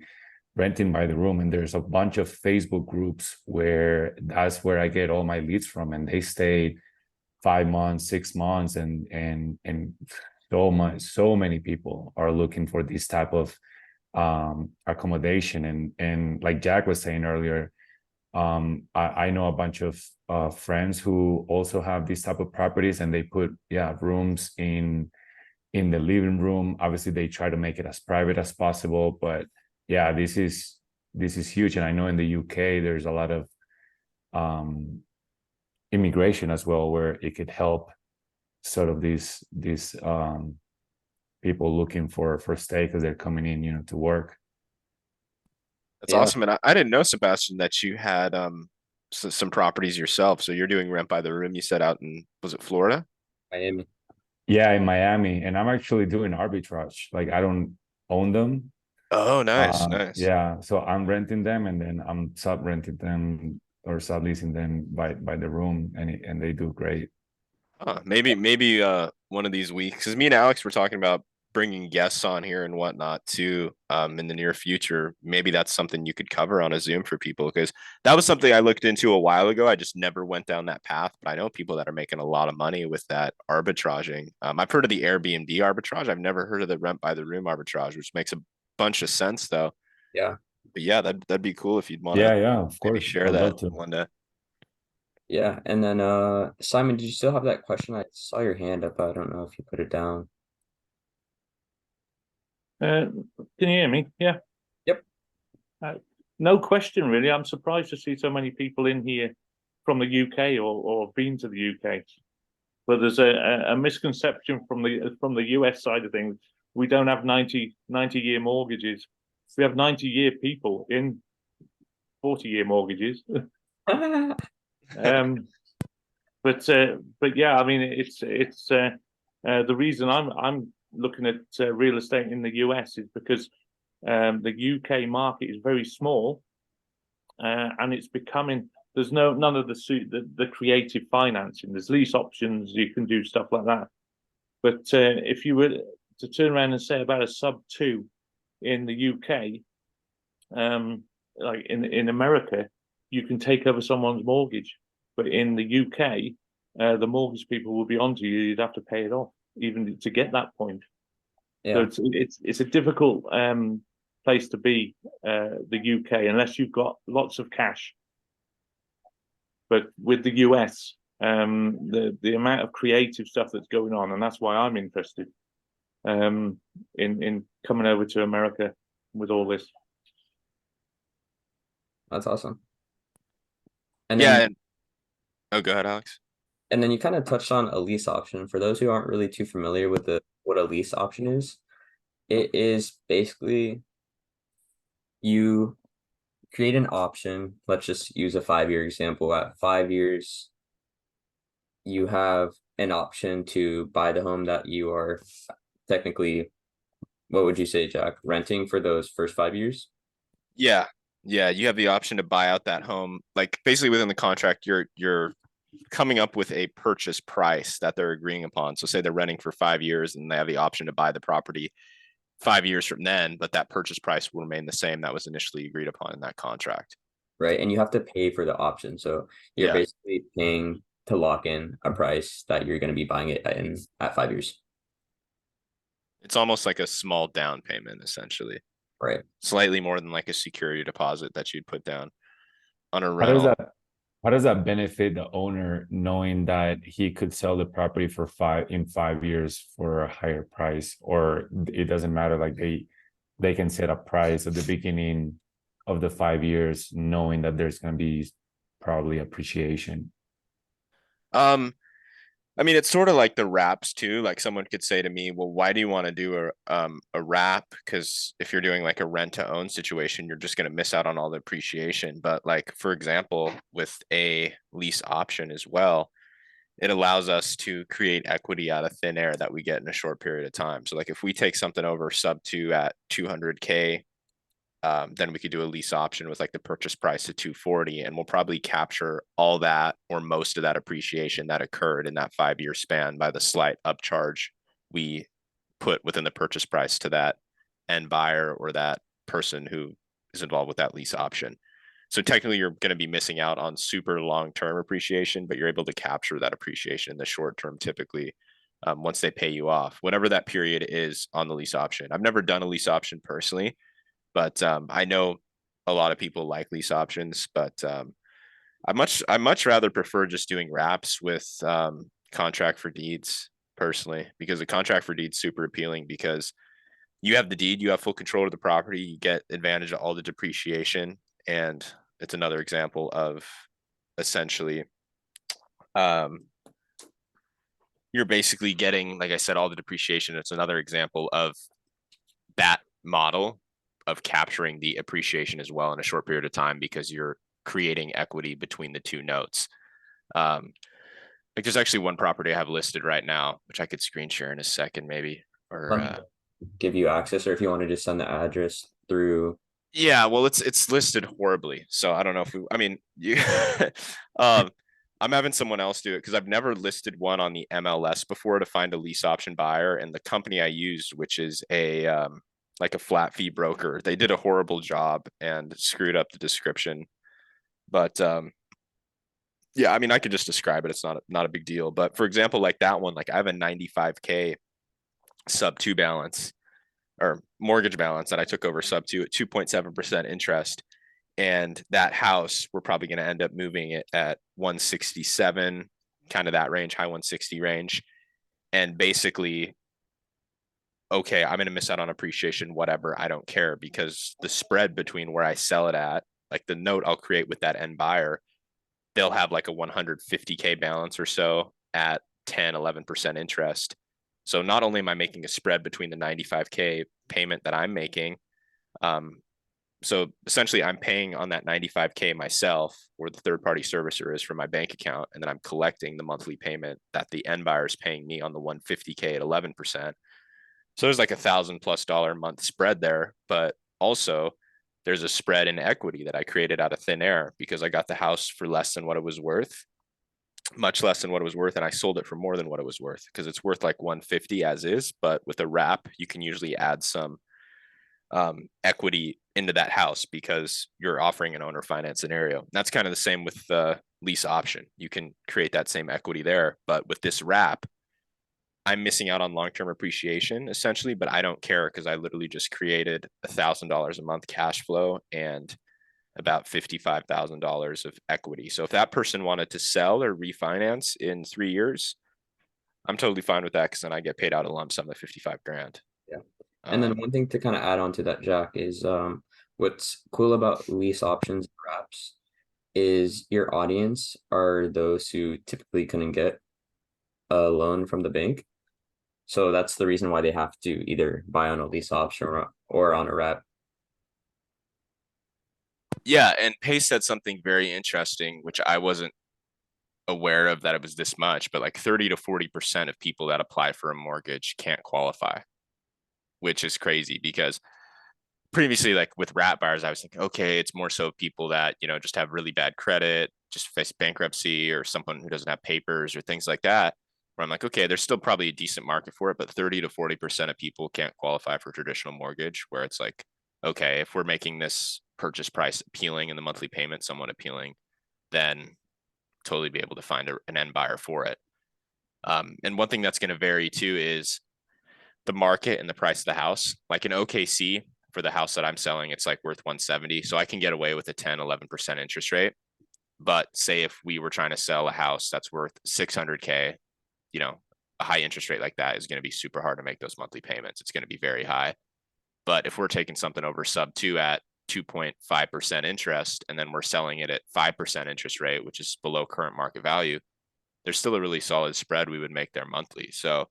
renting by the room. And there's a bunch of Facebook groups where that's where I get all my leads from. And they stayed 5 months, 6 months, and so many people are looking for this type of accommodation. And like Jack was saying earlier, I know a bunch of friends who also have these type of properties, and they put rooms in the living room. Obviously they try to make it as private as possible, but yeah, this is huge. And I know in the UK there's a lot of immigration as well, where it could help sort of these people looking for stay because they're coming in, to work. That's Yeah. awesome. And I didn't know, Sebastian, that you had some properties yourself. So you're doing rent by the room, you said, out in, was it Florida? Miami. Yeah, in Miami. And I'm actually doing arbitrage. Like, I don't own them. Oh, nice, nice. Yeah, so I'm renting them, and then I'm sub-renting them or subleasing them by the room, and they do great. Maybe one of these weeks, because me and Alex were talking about bringing guests on here and whatnot too, in the near future. Maybe that's something you could cover on a Zoom for people, because that was something I looked into a while ago. I just never went down that path, but I know people that are making a lot of money with that arbitraging. I've heard of the Airbnb arbitrage. I've never heard of the rent by the room arbitrage, which makes a bunch of sense though. Yeah. But yeah, that'd be cool if you'd want to Yeah, of maybe course. share I'd that love to. one day. Yeah. And then Simon, did you still have that question? I saw your hand up. I don't know if you put it down. Can you hear me? Yeah. Yep. No question, really. I'm surprised to see so many people in here from the UK or been to the UK. But there's a misconception from the US side of things. We don't have 90-year mortgages. We have 90-year people in 40-year mortgages. But yeah, I mean, it's the reason I'm looking at real estate in the US is because the UK market is very small, and it's becoming, there's none of the creative financing. There's lease options, you can do stuff like that. But if you were to turn around and say about a sub 2 in the UK, like in America, you can take over someone's mortgage. But in the UK, the mortgage people will be onto you. You'd have to pay it off even to get that point. Yeah. So it's a difficult place to be, the UK, unless you've got lots of cash. But with the US, the amount of creative stuff that's going on, and that's why I'm interested in coming over to America with all this. That's awesome. And Yeah. then, Oh, go ahead, Alex. and then you kind of touched on a lease option. For those who aren't really too familiar with what a lease option is, it is basically you create an option. Let's just use a 5-year example. At 5 years, you have an option to buy the home that you are technically, what would you say, Jack, renting for those first 5 years? Yeah. You have the option to buy out that home. Like, basically within the contract, you're coming up with a purchase price that they're agreeing upon. So say they're renting for 5 years and they have the option to buy the property 5 years from then, but that purchase price will remain the same that was initially agreed upon in that contract. Right. And you have to pay for the option. So you're basically paying to lock in a price that you're going to be buying it at 5 years. It's almost like a small down payment, essentially. Right. Slightly more than like a security deposit that you'd put down on a rental. How does that benefit the owner, knowing that he could sell the property for 5 years for a higher price? Or it doesn't matter, like they can set a price at the beginning of the 5 years, knowing that there's going to be probably appreciation? I mean, it's sort of like the wraps too. Like someone could say to me, well, why do you want to do a wrap? Because if you're doing like a rent to own situation, you're just going to miss out on all the appreciation. But like, for example, with a lease option as well, it allows us to create equity out of thin air that we get in a short period of time. So like if we take something over sub two at 200K, then we could do a lease option with like the purchase price of 240, and we'll probably capture all that or most of that appreciation that occurred in that 5-year span by the slight upcharge we put within the purchase price to that end buyer or that person who is involved with that lease option. So technically you're going to be missing out on super long-term appreciation, but you're able to capture that appreciation in the short term typically, once they pay you off, whatever that period is on the lease option. I've never done a lease option personally, but I know a lot of people like lease options, but I much rather prefer just doing wraps with contract for deeds personally, because the contract for deeds super appealing because you have the deed, you have full control of the property, you get advantage of all the depreciation, and it's another example of essentially you're basically getting, like I said, all the depreciation. It's another example of that model of capturing the appreciation as well in a short period of time because you're creating equity between the two notes. Like there's actually one property I have listed right now, which I could screen share in a second, maybe. Or give you access, or if you want to just send the address through. yeah, well, it's listed horribly, so I don't know if we. I mean, you. I'm having someone else do it because I've never listed one on the MLS before to find a lease option buyer, and the company I used, which is a like a flat fee broker, they did a horrible job and screwed up the description. But yeah, I mean, I could just describe it. It's not a big deal. But for example, like that one, like I have a 95K sub two balance or mortgage balance that I took over sub two at 2.7% interest. And that house, we're probably going to end up moving it at 167, kind of that range, high 160 range. And basically, okay, I'm going to miss out on appreciation, whatever. I don't care because the spread between where I sell it at, like the note I'll create with that end buyer, they'll have like a 150K balance or so at 10, 11% interest. So not only am I making a spread between the 95K payment that I'm making, so essentially I'm paying on that 95K myself, or the third party servicer is from my bank account, and then I'm collecting the monthly payment that the end buyer is paying me on the 150K at 11%. So there's like $1,000+ a month spread there, but also there's a spread in equity that I created out of thin air because I got the house for less than what it was worth, much less than what it was worth, and I sold it for more than what it was worth because it's worth like 150 as is, but with a wrap you can usually add some equity into that house because you're offering an owner finance scenario. And that's kind of the same with the lease option. You can create that same equity there, but with this wrap, I'm missing out on long-term appreciation essentially, but I don't care because I literally just created $1,000 a month cash flow and about $55,000 of equity. So if that person wanted to sell or refinance in 3 years, I'm totally fine with that because then I get paid out a lump sum of 55 grand. Yeah. And then one thing to kind of add on to that, Jack, is what's cool about lease options wraps is your audience are those who typically couldn't get a loan from the bank. So that's the reason why they have to either buy on a lease option or on a wrap. Yeah, and Pace said something very interesting, which I wasn't aware of that it was this much, but like 30 to 40% of people that apply for a mortgage can't qualify, which is crazy because previously, like with wrap buyers, I was thinking, okay, it's more so people that, just have really bad credit, just face bankruptcy, or someone who doesn't have papers or things like that. Where I'm like, okay, there's still probably a decent market for it, but 30 to 40% of people can't qualify for traditional mortgage, where it's like, okay, if we're making this purchase price appealing and the monthly payment somewhat appealing, then totally be able to find an end buyer for it. And one thing that's going to vary too is the market and the price of the house. Like in OKC, for the house that I'm selling, it's like worth 170. So I can get away with a 10, 11% interest rate. But say if we were trying to sell a house that's worth 600K, a high interest rate like that is going to be super hard to make those monthly payments. It's going to be very high. But if we're taking something over sub two at 2.5% interest, and then we're selling it at 5% interest rate, which is below current market value, there's still a really solid spread we would make there monthly. So,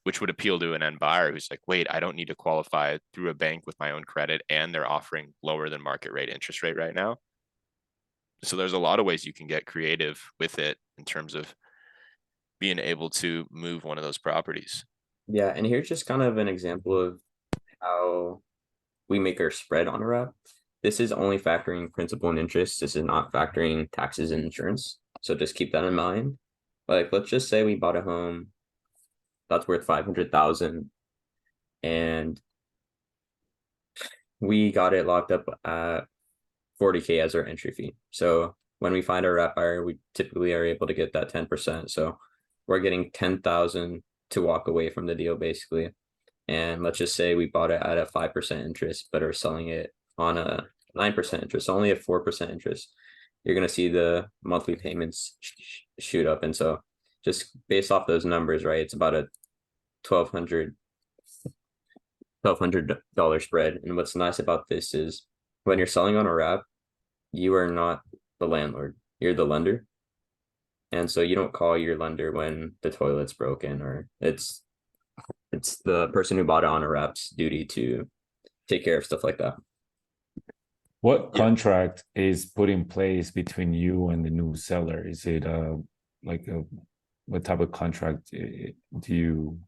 which would appeal to an end buyer who's like, wait, I don't need to qualify through a bank with my own credit, and they're offering lower than market rate interest rate right now. So there's a lot of ways you can get creative with it in terms of being able to move one of those properties. Yeah, and here's just kind of an example of how we make our spread on a wrap. This is only factoring principal and interest. This is not factoring taxes and insurance. So just keep that in mind. Like, let's just say we bought a home that's worth 500,000 and we got it locked up at 40K as our entry fee. So when we find our wrap buyer, we typically are able to get that 10%. So we're getting 10,000 to walk away from the deal basically. And let's just say we bought it at a 5% interest, but are selling it on a 9% interest, only a 4% interest. You're going to see the monthly payments shoot up. And so just based off those numbers, right, it's about a $1,200 spread. And what's nice about this is when you're selling on a wrap, you are not the landlord, you're the lender. And so you don't call your lender when the toilet's broken, or it's the person who bought it on a wrap's duty to take care of stuff like that. What contract is put in place between you and the new seller? Is it what type of contract do you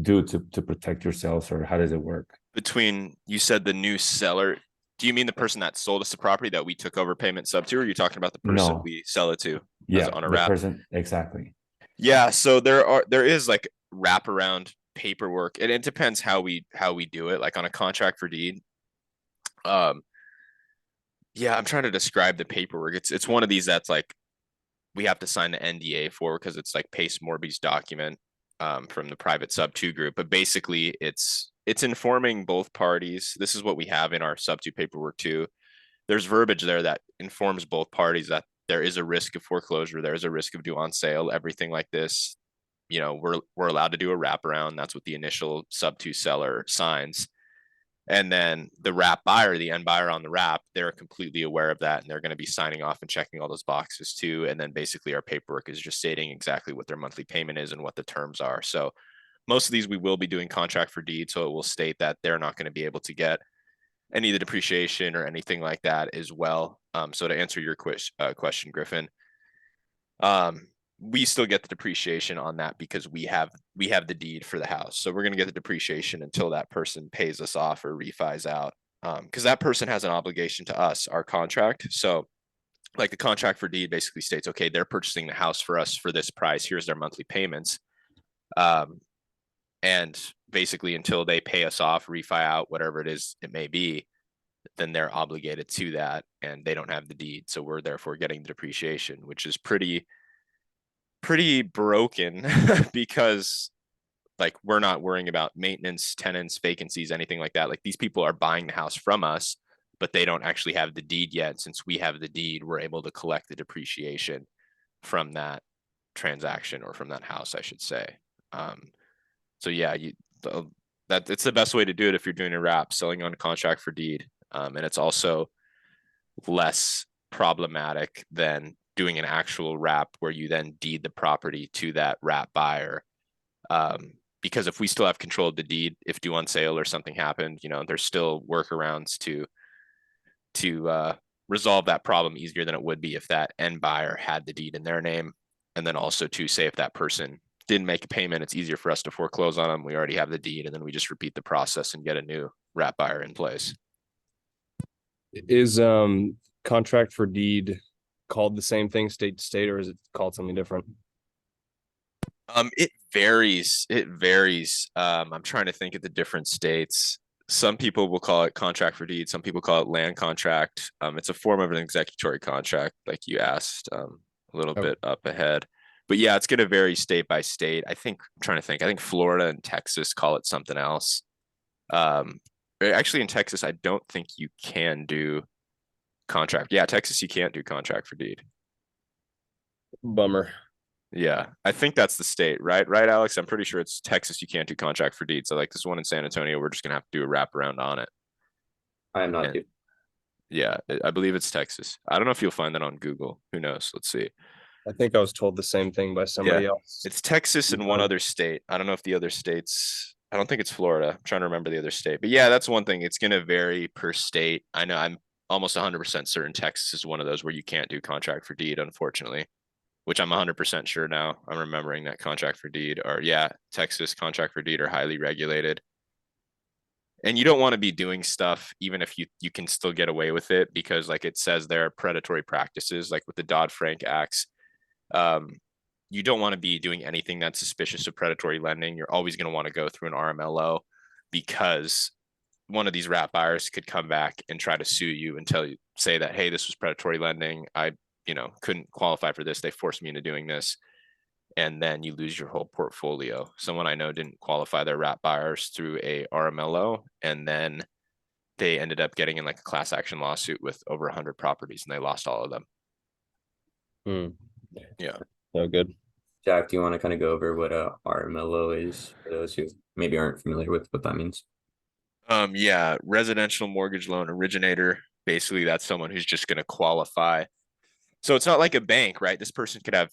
do to protect yourselves, or how does it work? Between, you said the new seller, do you mean the person that sold us the property that we took over payment sub to, or are you talking about the person No. we sell it to? Yeah, on a the wrap? person, exactly. Yeah, so there is like wraparound paperwork, and it depends how we do it. Like on a contract for deed, yeah, I'm trying to describe the paperwork. It's one of these that's like we have to sign the NDA for, because it's like Pace Morby's document from the private sub 2 group. But basically it's informing both parties. This is what we have in our sub 2 paperwork too. There's verbiage there that informs both parties that there is a risk of foreclosure, there is a risk of due on sale, everything like this. You know, we're allowed to do a wraparound. That's what the initial sub 2 seller signs. And then the wrap buyer, the end buyer on the wrap, they're completely aware of that, and they're going to be signing off and checking all those boxes too. And then basically our paperwork is just stating exactly what their monthly payment is and what the terms are. So most of these we will be doing contract for deed, so it will state that they're not going to be able to get any of the depreciation or anything like that as well. So to answer your question, Griffin, we still get the depreciation on that because we have the deed for the house. So we're going to get the depreciation until that person pays us off or refis out. Because that person has an obligation to us, our contract. So like the contract for deed basically states, okay, they're purchasing the house for us for this price. Here's their monthly payments. And basically until they pay us off, refi out, whatever it is, it may be, then they're obligated to that, and they don't have the deed. So we're therefore getting the depreciation, which is pretty broken because like we're not worrying about maintenance, tenants, vacancies, anything like that. Like these people are buying the house from us, but they don't actually have the deed yet. Since we have the deed, we're able to collect the depreciation from that transaction, or from that house, I should say. So yeah, it's the best way to do it if you're doing a wrap, selling on a contract for deed. And it's also less problematic than doing an actual wrap where you then deed the property to that wrap buyer. Because if we still have control of the deed, if due on sale or something happened, you know, there's still workarounds to resolve that problem easier than it would be if that end buyer had the deed in their name. And then also to say if that person didn't make a payment, it's easier for us to foreclose on them. We already have the deed, and then we just repeat the process and get a new wrap buyer in place. Is contract for deed called the same thing state to state, or is it called something different? It varies. I'm trying to think of the different states. Some people will call it contract for deed. Some people call it land contract. It's a form of an executory contract, like you asked a little bit up ahead. But yeah, it's going to vary state by state. I think Florida and Texas call it something else. Actually in Texas, I don't think you can do contract. Yeah, Texas, you can't do contract for deed. Bummer. Yeah, I think that's the state, right, Alex? I'm pretty sure it's Texas. You can't do contract for deed. So like this one in San Antonio, we're just gonna have to do a wrap around on it. I am not. Yeah, I believe it's Texas. I don't know if you'll find that on Google. Who knows? Let's see. I think I was told the same thing by somebody else. It's Texas and one other state. I don't know if the other states, I don't think it's Florida. I'm trying to remember the other state. But yeah, that's one thing. It's going to vary per state. I know I'm almost 100% certain Texas is one of those where you can't do contract for deed, unfortunately, which I'm 100% sure now. I'm remembering that contract for deed or Texas contract for deed are highly regulated. And you don't want to be doing stuff even if you can still get away with it, because like it says there are predatory practices, like with the Dodd-Frank acts. You don't want to be doing anything that's suspicious of predatory lending. You're always going to want to go through an RMLO, because one of these rat buyers could come back and try to sue you and say that, hey, this was predatory lending. I, couldn't qualify for this. They forced me into doing this. And then you lose your whole portfolio. Someone I know didn't qualify their rat buyers through a RMLO, and then they ended up getting in like a class action lawsuit with over 100 properties, and they lost all of them. Yeah. Oh, good. Jack, do you want to kind of go over what a RMLO is for those who maybe aren't familiar with what that means? Yeah, residential mortgage loan originator. Basically, that's someone who's just going to qualify. So it's not like a bank, right? This person could have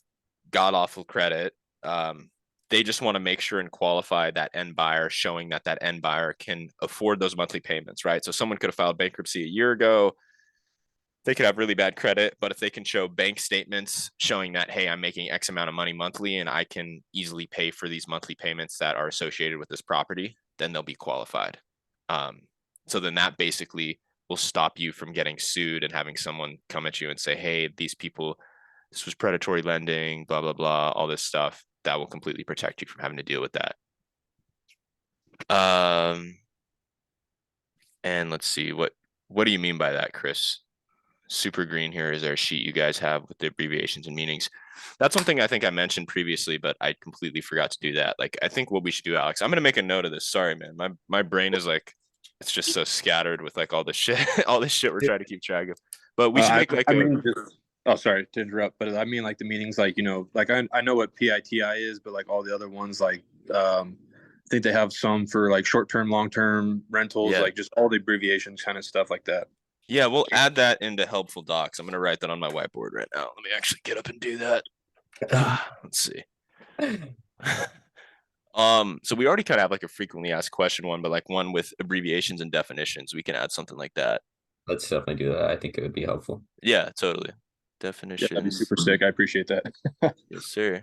god awful credit. They just want to make sure and qualify that end buyer, showing that that end buyer can afford those monthly payments, right? So someone could have filed bankruptcy a year ago. They could have really bad credit, but if they can show bank statements showing that, hey, I'm making X amount of money monthly and I can easily pay for these monthly payments that are associated with this property, then they'll be qualified. So then that basically will stop you from getting sued and having someone come at you and say, hey, these people, this was predatory lending, blah, blah, blah, all this stuff. That will completely protect you from having to deal with that. And let's see, what do you mean by that, Chris? Super green here is there a sheet you guys have with the abbreviations and meanings? That's one thing I think I mentioned previously, but I completely forgot to do that. Like, I think what we should do, Alex, I'm going to make a note of this. Sorry, man. My brain is like, it's just so scattered with like all this shit, we're trying to keep track of. But we should make sorry to interrupt, but I mean like the meanings, like, like I know what PITI is, but like all the other ones, like I think they have some for like short-term, long-term rentals, like just all the abbreviations, kind of stuff like that. Yeah, we'll add that into helpful docs. I'm going to write that on my whiteboard right now. Let me actually get up and do that. Let's see. So we already kind of have like a frequently asked question one, but like one with abbreviations and definitions. We can add something like that. Let's definitely do that. I think it would be helpful. Yeah, totally. Definitions. Yeah, that'd be super sick. I appreciate that. Yes, sir.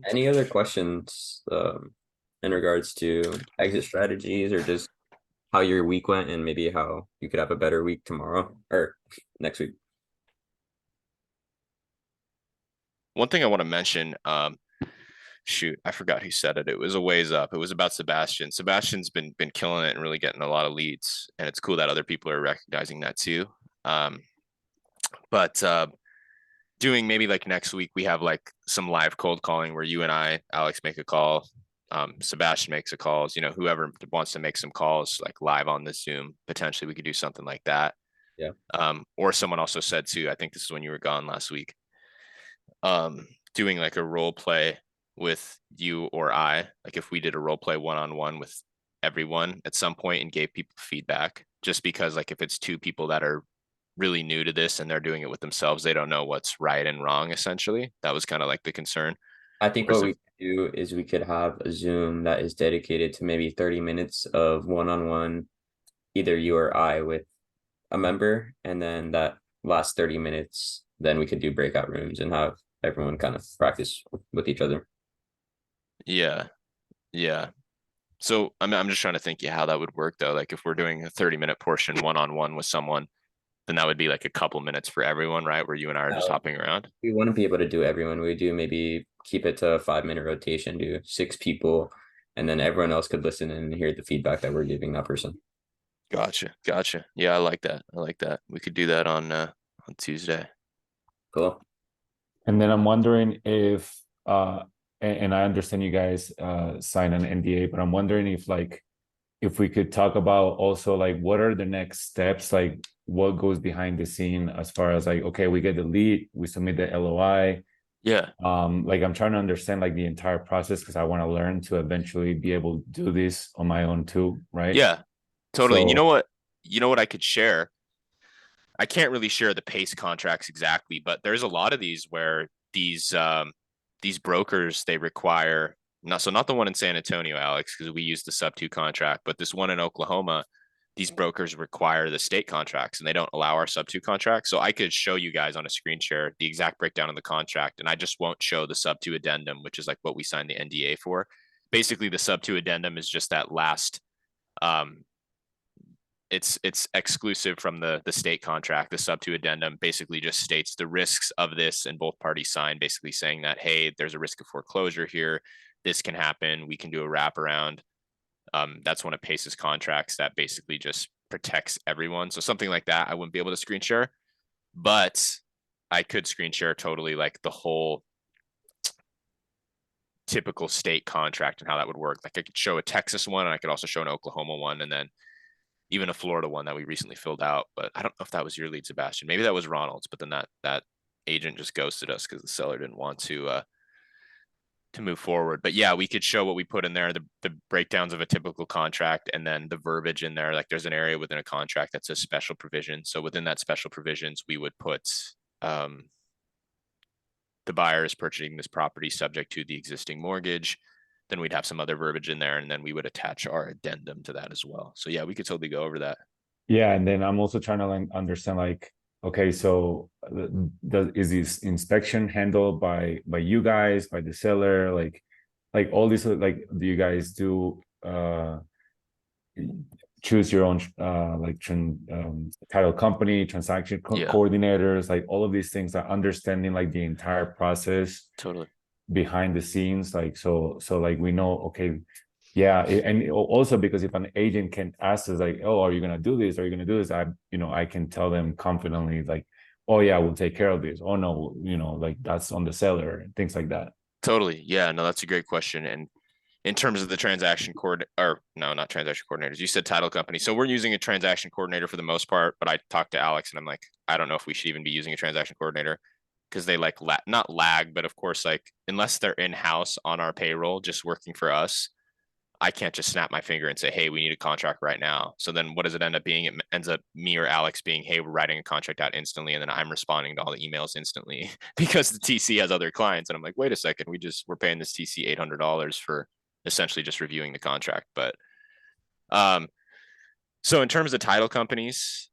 Any other questions in regards to exit strategies, or just how your week went and maybe how you could have a better week tomorrow or next week? One thing I want to mention, shoot, I forgot who said it. It was a ways up. It was about Sebastian. Sebastian's been killing it and really getting a lot of leads, and it's cool that other people are recognizing that too. But doing maybe like next week, we have like some live cold calling where you and I, Alex, make a call. Sebastian makes a calls, whoever wants to make some calls like live on the Zoom, potentially we could do something like that. Yeah. Or someone also said too, I think this is when you were gone last week, doing like a role play with you or I, like if we did a role play one-on-one with everyone at some point and gave people feedback, just because like if it's two people that are really new to this and they're doing it with themselves, they don't know what's right and wrong. Essentially, that was kind of like the concern. I think what we could do is we could have a Zoom that is dedicated to maybe 30 minutes of one-on-one, either you or I with a member, and then that last 30 minutes, then we could do breakout rooms and have everyone kind of practice with each other. Yeah. So I'm just trying to think how that would work though. Like if we're doing a 30-minute portion one-on-one with someone, then that would be like a couple minutes for everyone, right? Where you and I are just hopping around. We wouldn't be able to do everyone. We do maybe keep it to a 5-minute rotation, do 6 people, and then everyone else could listen and hear the feedback that we're giving that person. Gotcha. Yeah, I like that. We could do that on Tuesday. Cool. And then I'm wondering if and I understand you guys sign an NDA, but I'm wondering if we could talk about also like what are the next steps, like what goes behind the scene as far as like, okay, we get the lead, we submit the LOI. Yeah. Like I'm trying to understand like the entire process because I want to learn to eventually be able to do this on my own too, right? Yeah, Totally. And So you know what I could share? I can't really share the pace contracts exactly, but there's a lot of these where these brokers, they require not the one in San Antonio, Alex, because we use the sub two contract, but this one in Oklahoma, these brokers require the state contracts and they don't allow our sub two contract. So I could show you guys on a screen share the exact breakdown of the contract, and I just won't show the sub two addendum, which is like what we signed the NDA for. Basically, the sub two addendum is just that last it's exclusive from the state contract. The sub two addendum basically just states the risks of this, and both parties sign basically saying that, hey, there's a risk of foreclosure here. This can happen. We can do a wraparound. That's one of Pace's contracts that basically just protects everyone. So something like that, I wouldn't be able to screen share, but I could screen share totally like the whole typical state contract and how that would work. Like I could show a Texas one, and I could also show an Oklahoma one, and then even a Florida one that we recently filled out. But I don't know if that was your lead, Sebastian. Maybe that was Ronald's, but then that agent just ghosted us because the seller didn't want to move forward. But yeah, we could show what we put in there, the breakdowns of a typical contract, and then the verbiage in there. Like there's an area within a contract that says special provision. So within that special provisions, we would put the buyer is purchasing this property subject to the existing mortgage. Then we'd have some other verbiage in there, and then we would attach our addendum to that as well. So yeah, we could totally go over that. yeah, and then I'm also trying to like understand like, okay, so is this inspection handled by you guys, by the seller, like all these, like do you guys do choose your own title company, transaction coordinators, like all of these things, are understanding like the entire process Totally behind the scenes, like so like we know, okay, yeah. And also because if an agent can ask us like, oh, are you gonna do this, are you gonna do this, I can tell them confidently like, oh yeah, we'll take care of this, oh no, like that's on the seller, and things like that. Totally. Yeah, no, that's a great question. And in terms of the transaction or no, not transaction coordinators, you said title company. So we're using a transaction coordinator for the most part, but I talked to Alex and I'm like, I don't know if we should even be using a transaction coordinator, because they like not lag, but of course, like unless they're in-house on our payroll, just working for us, I can't just snap my finger and say, hey, we need a contract right now. So then what does it end up being? It ends up me or Alex being, hey, we're writing a contract out instantly. And then I'm responding to all the emails instantly because the TC has other clients. And I'm like, wait a second, we're paying this TC $800 for essentially just reviewing the contract. But so in terms of title companies,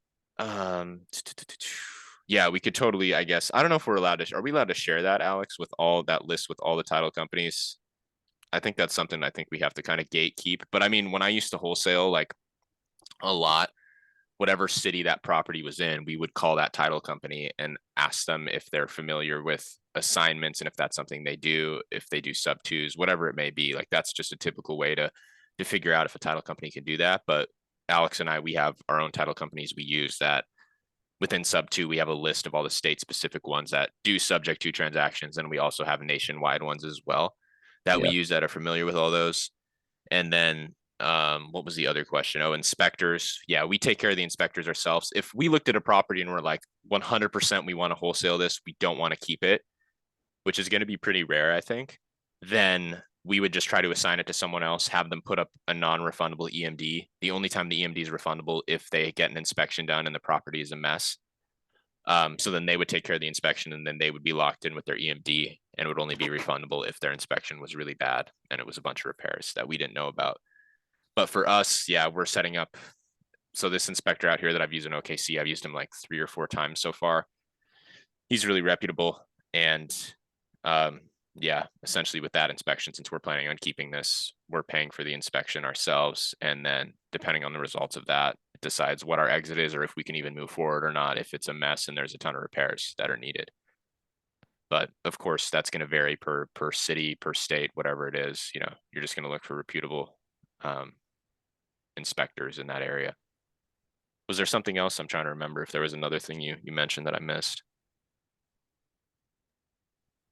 yeah, we could totally, I guess, I don't know if are we allowed to share that, Alex, with all that list with all the title companies? I think that's something I think we have to kind of gatekeep. But I mean, when I used to wholesale like a lot, whatever city that property was in, we would call that title company and ask them if they're familiar with assignments and if that's something they do, if they do sub twos, whatever it may be. Like that's just a typical way to figure out if a title company can do that. But Alex and I, we have our own title companies we use that within sub two, we have a list of all the state specific ones that do subject to transactions. And we also have nationwide ones as well that we use that are familiar with all those. And then what was the other question? Oh, inspectors. Yeah, we take care of the inspectors ourselves. If we looked at a property and we're like 100% we want to wholesale this, we don't want to keep it, which is going to be pretty rare, I think, then we would just try to assign it to someone else, have them put up a non-refundable EMD. The only time the EMD is refundable if they get an inspection done and the property is a mess. So then they would take care of the inspection, and then they would be locked in with their EMD, and it would only be refundable if their inspection was really bad and it was a bunch of repairs that we didn't know about. But for us, yeah, we're setting up. So this inspector out here that I've used in OKC, I've used him like 3 or 4 times so far. He's really reputable. And yeah, essentially with that inspection, since we're planning on keeping this, we're paying for the inspection ourselves. And then depending on the results of that, it decides what our exit is or if we can even move forward or not, if it's a mess and there's a ton of repairs that are needed. But of course, that's going to vary per city, per state, whatever it is. You're just going to look for reputable inspectors in that area. Was there something else? I'm trying to remember if there was another thing you mentioned that I missed.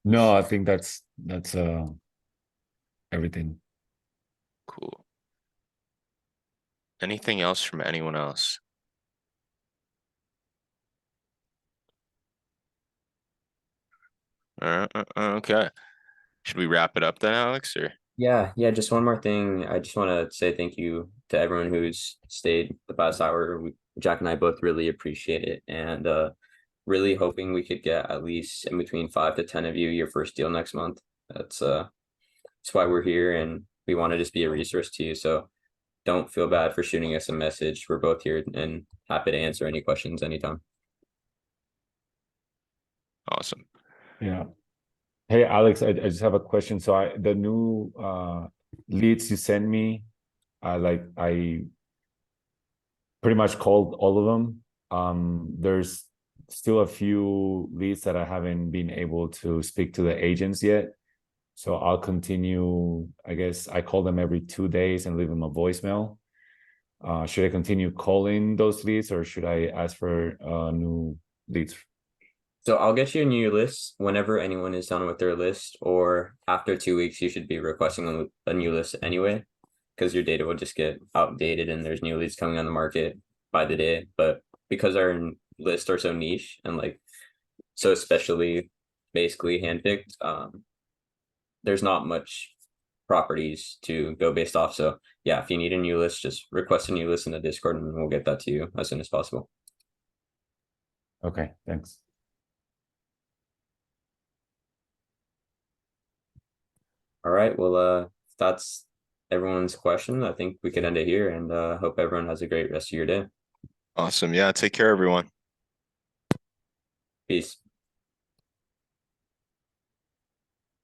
No, I think that's everything. Cool. Anything else from anyone else? Okay. Should we wrap it up then, Alex? Or Yeah, just one more thing. I just want to say thank you to everyone who's stayed the past hour. Jack and I both really appreciate it, and really hoping we could get at least in between 5 to 10 of you your first deal next month. That's why we're here, and we want to just be a resource to you. So don't feel bad for shooting us a message. We're both here and happy to answer any questions anytime. Awesome. Yeah. Hey, Alex, I just have a question. So the new leads you sent me, I pretty much called all of them. There's still a few leads that I haven't been able to speak to the agents yet. So I'll continue. I guess I call them every 2 days and leave them a voicemail. Should I continue calling those leads, or should I ask for new leads? So I'll get you a new list whenever anyone is done with their list, or after 2 weeks, you should be requesting a new list anyway, because your data will just get outdated and there's new leads coming on the market by the day. But because our lists are so niche and like so especially basically handpicked, there's not much properties to go based off. So yeah, if you need a new list, just request a new list in the Discord and we'll get that to you as soon as possible. Okay, thanks. All right. Well, if that's everyone's question, I think we could end it here, and hope everyone has a great rest of your day. Awesome. Yeah. Take care, everyone. Peace.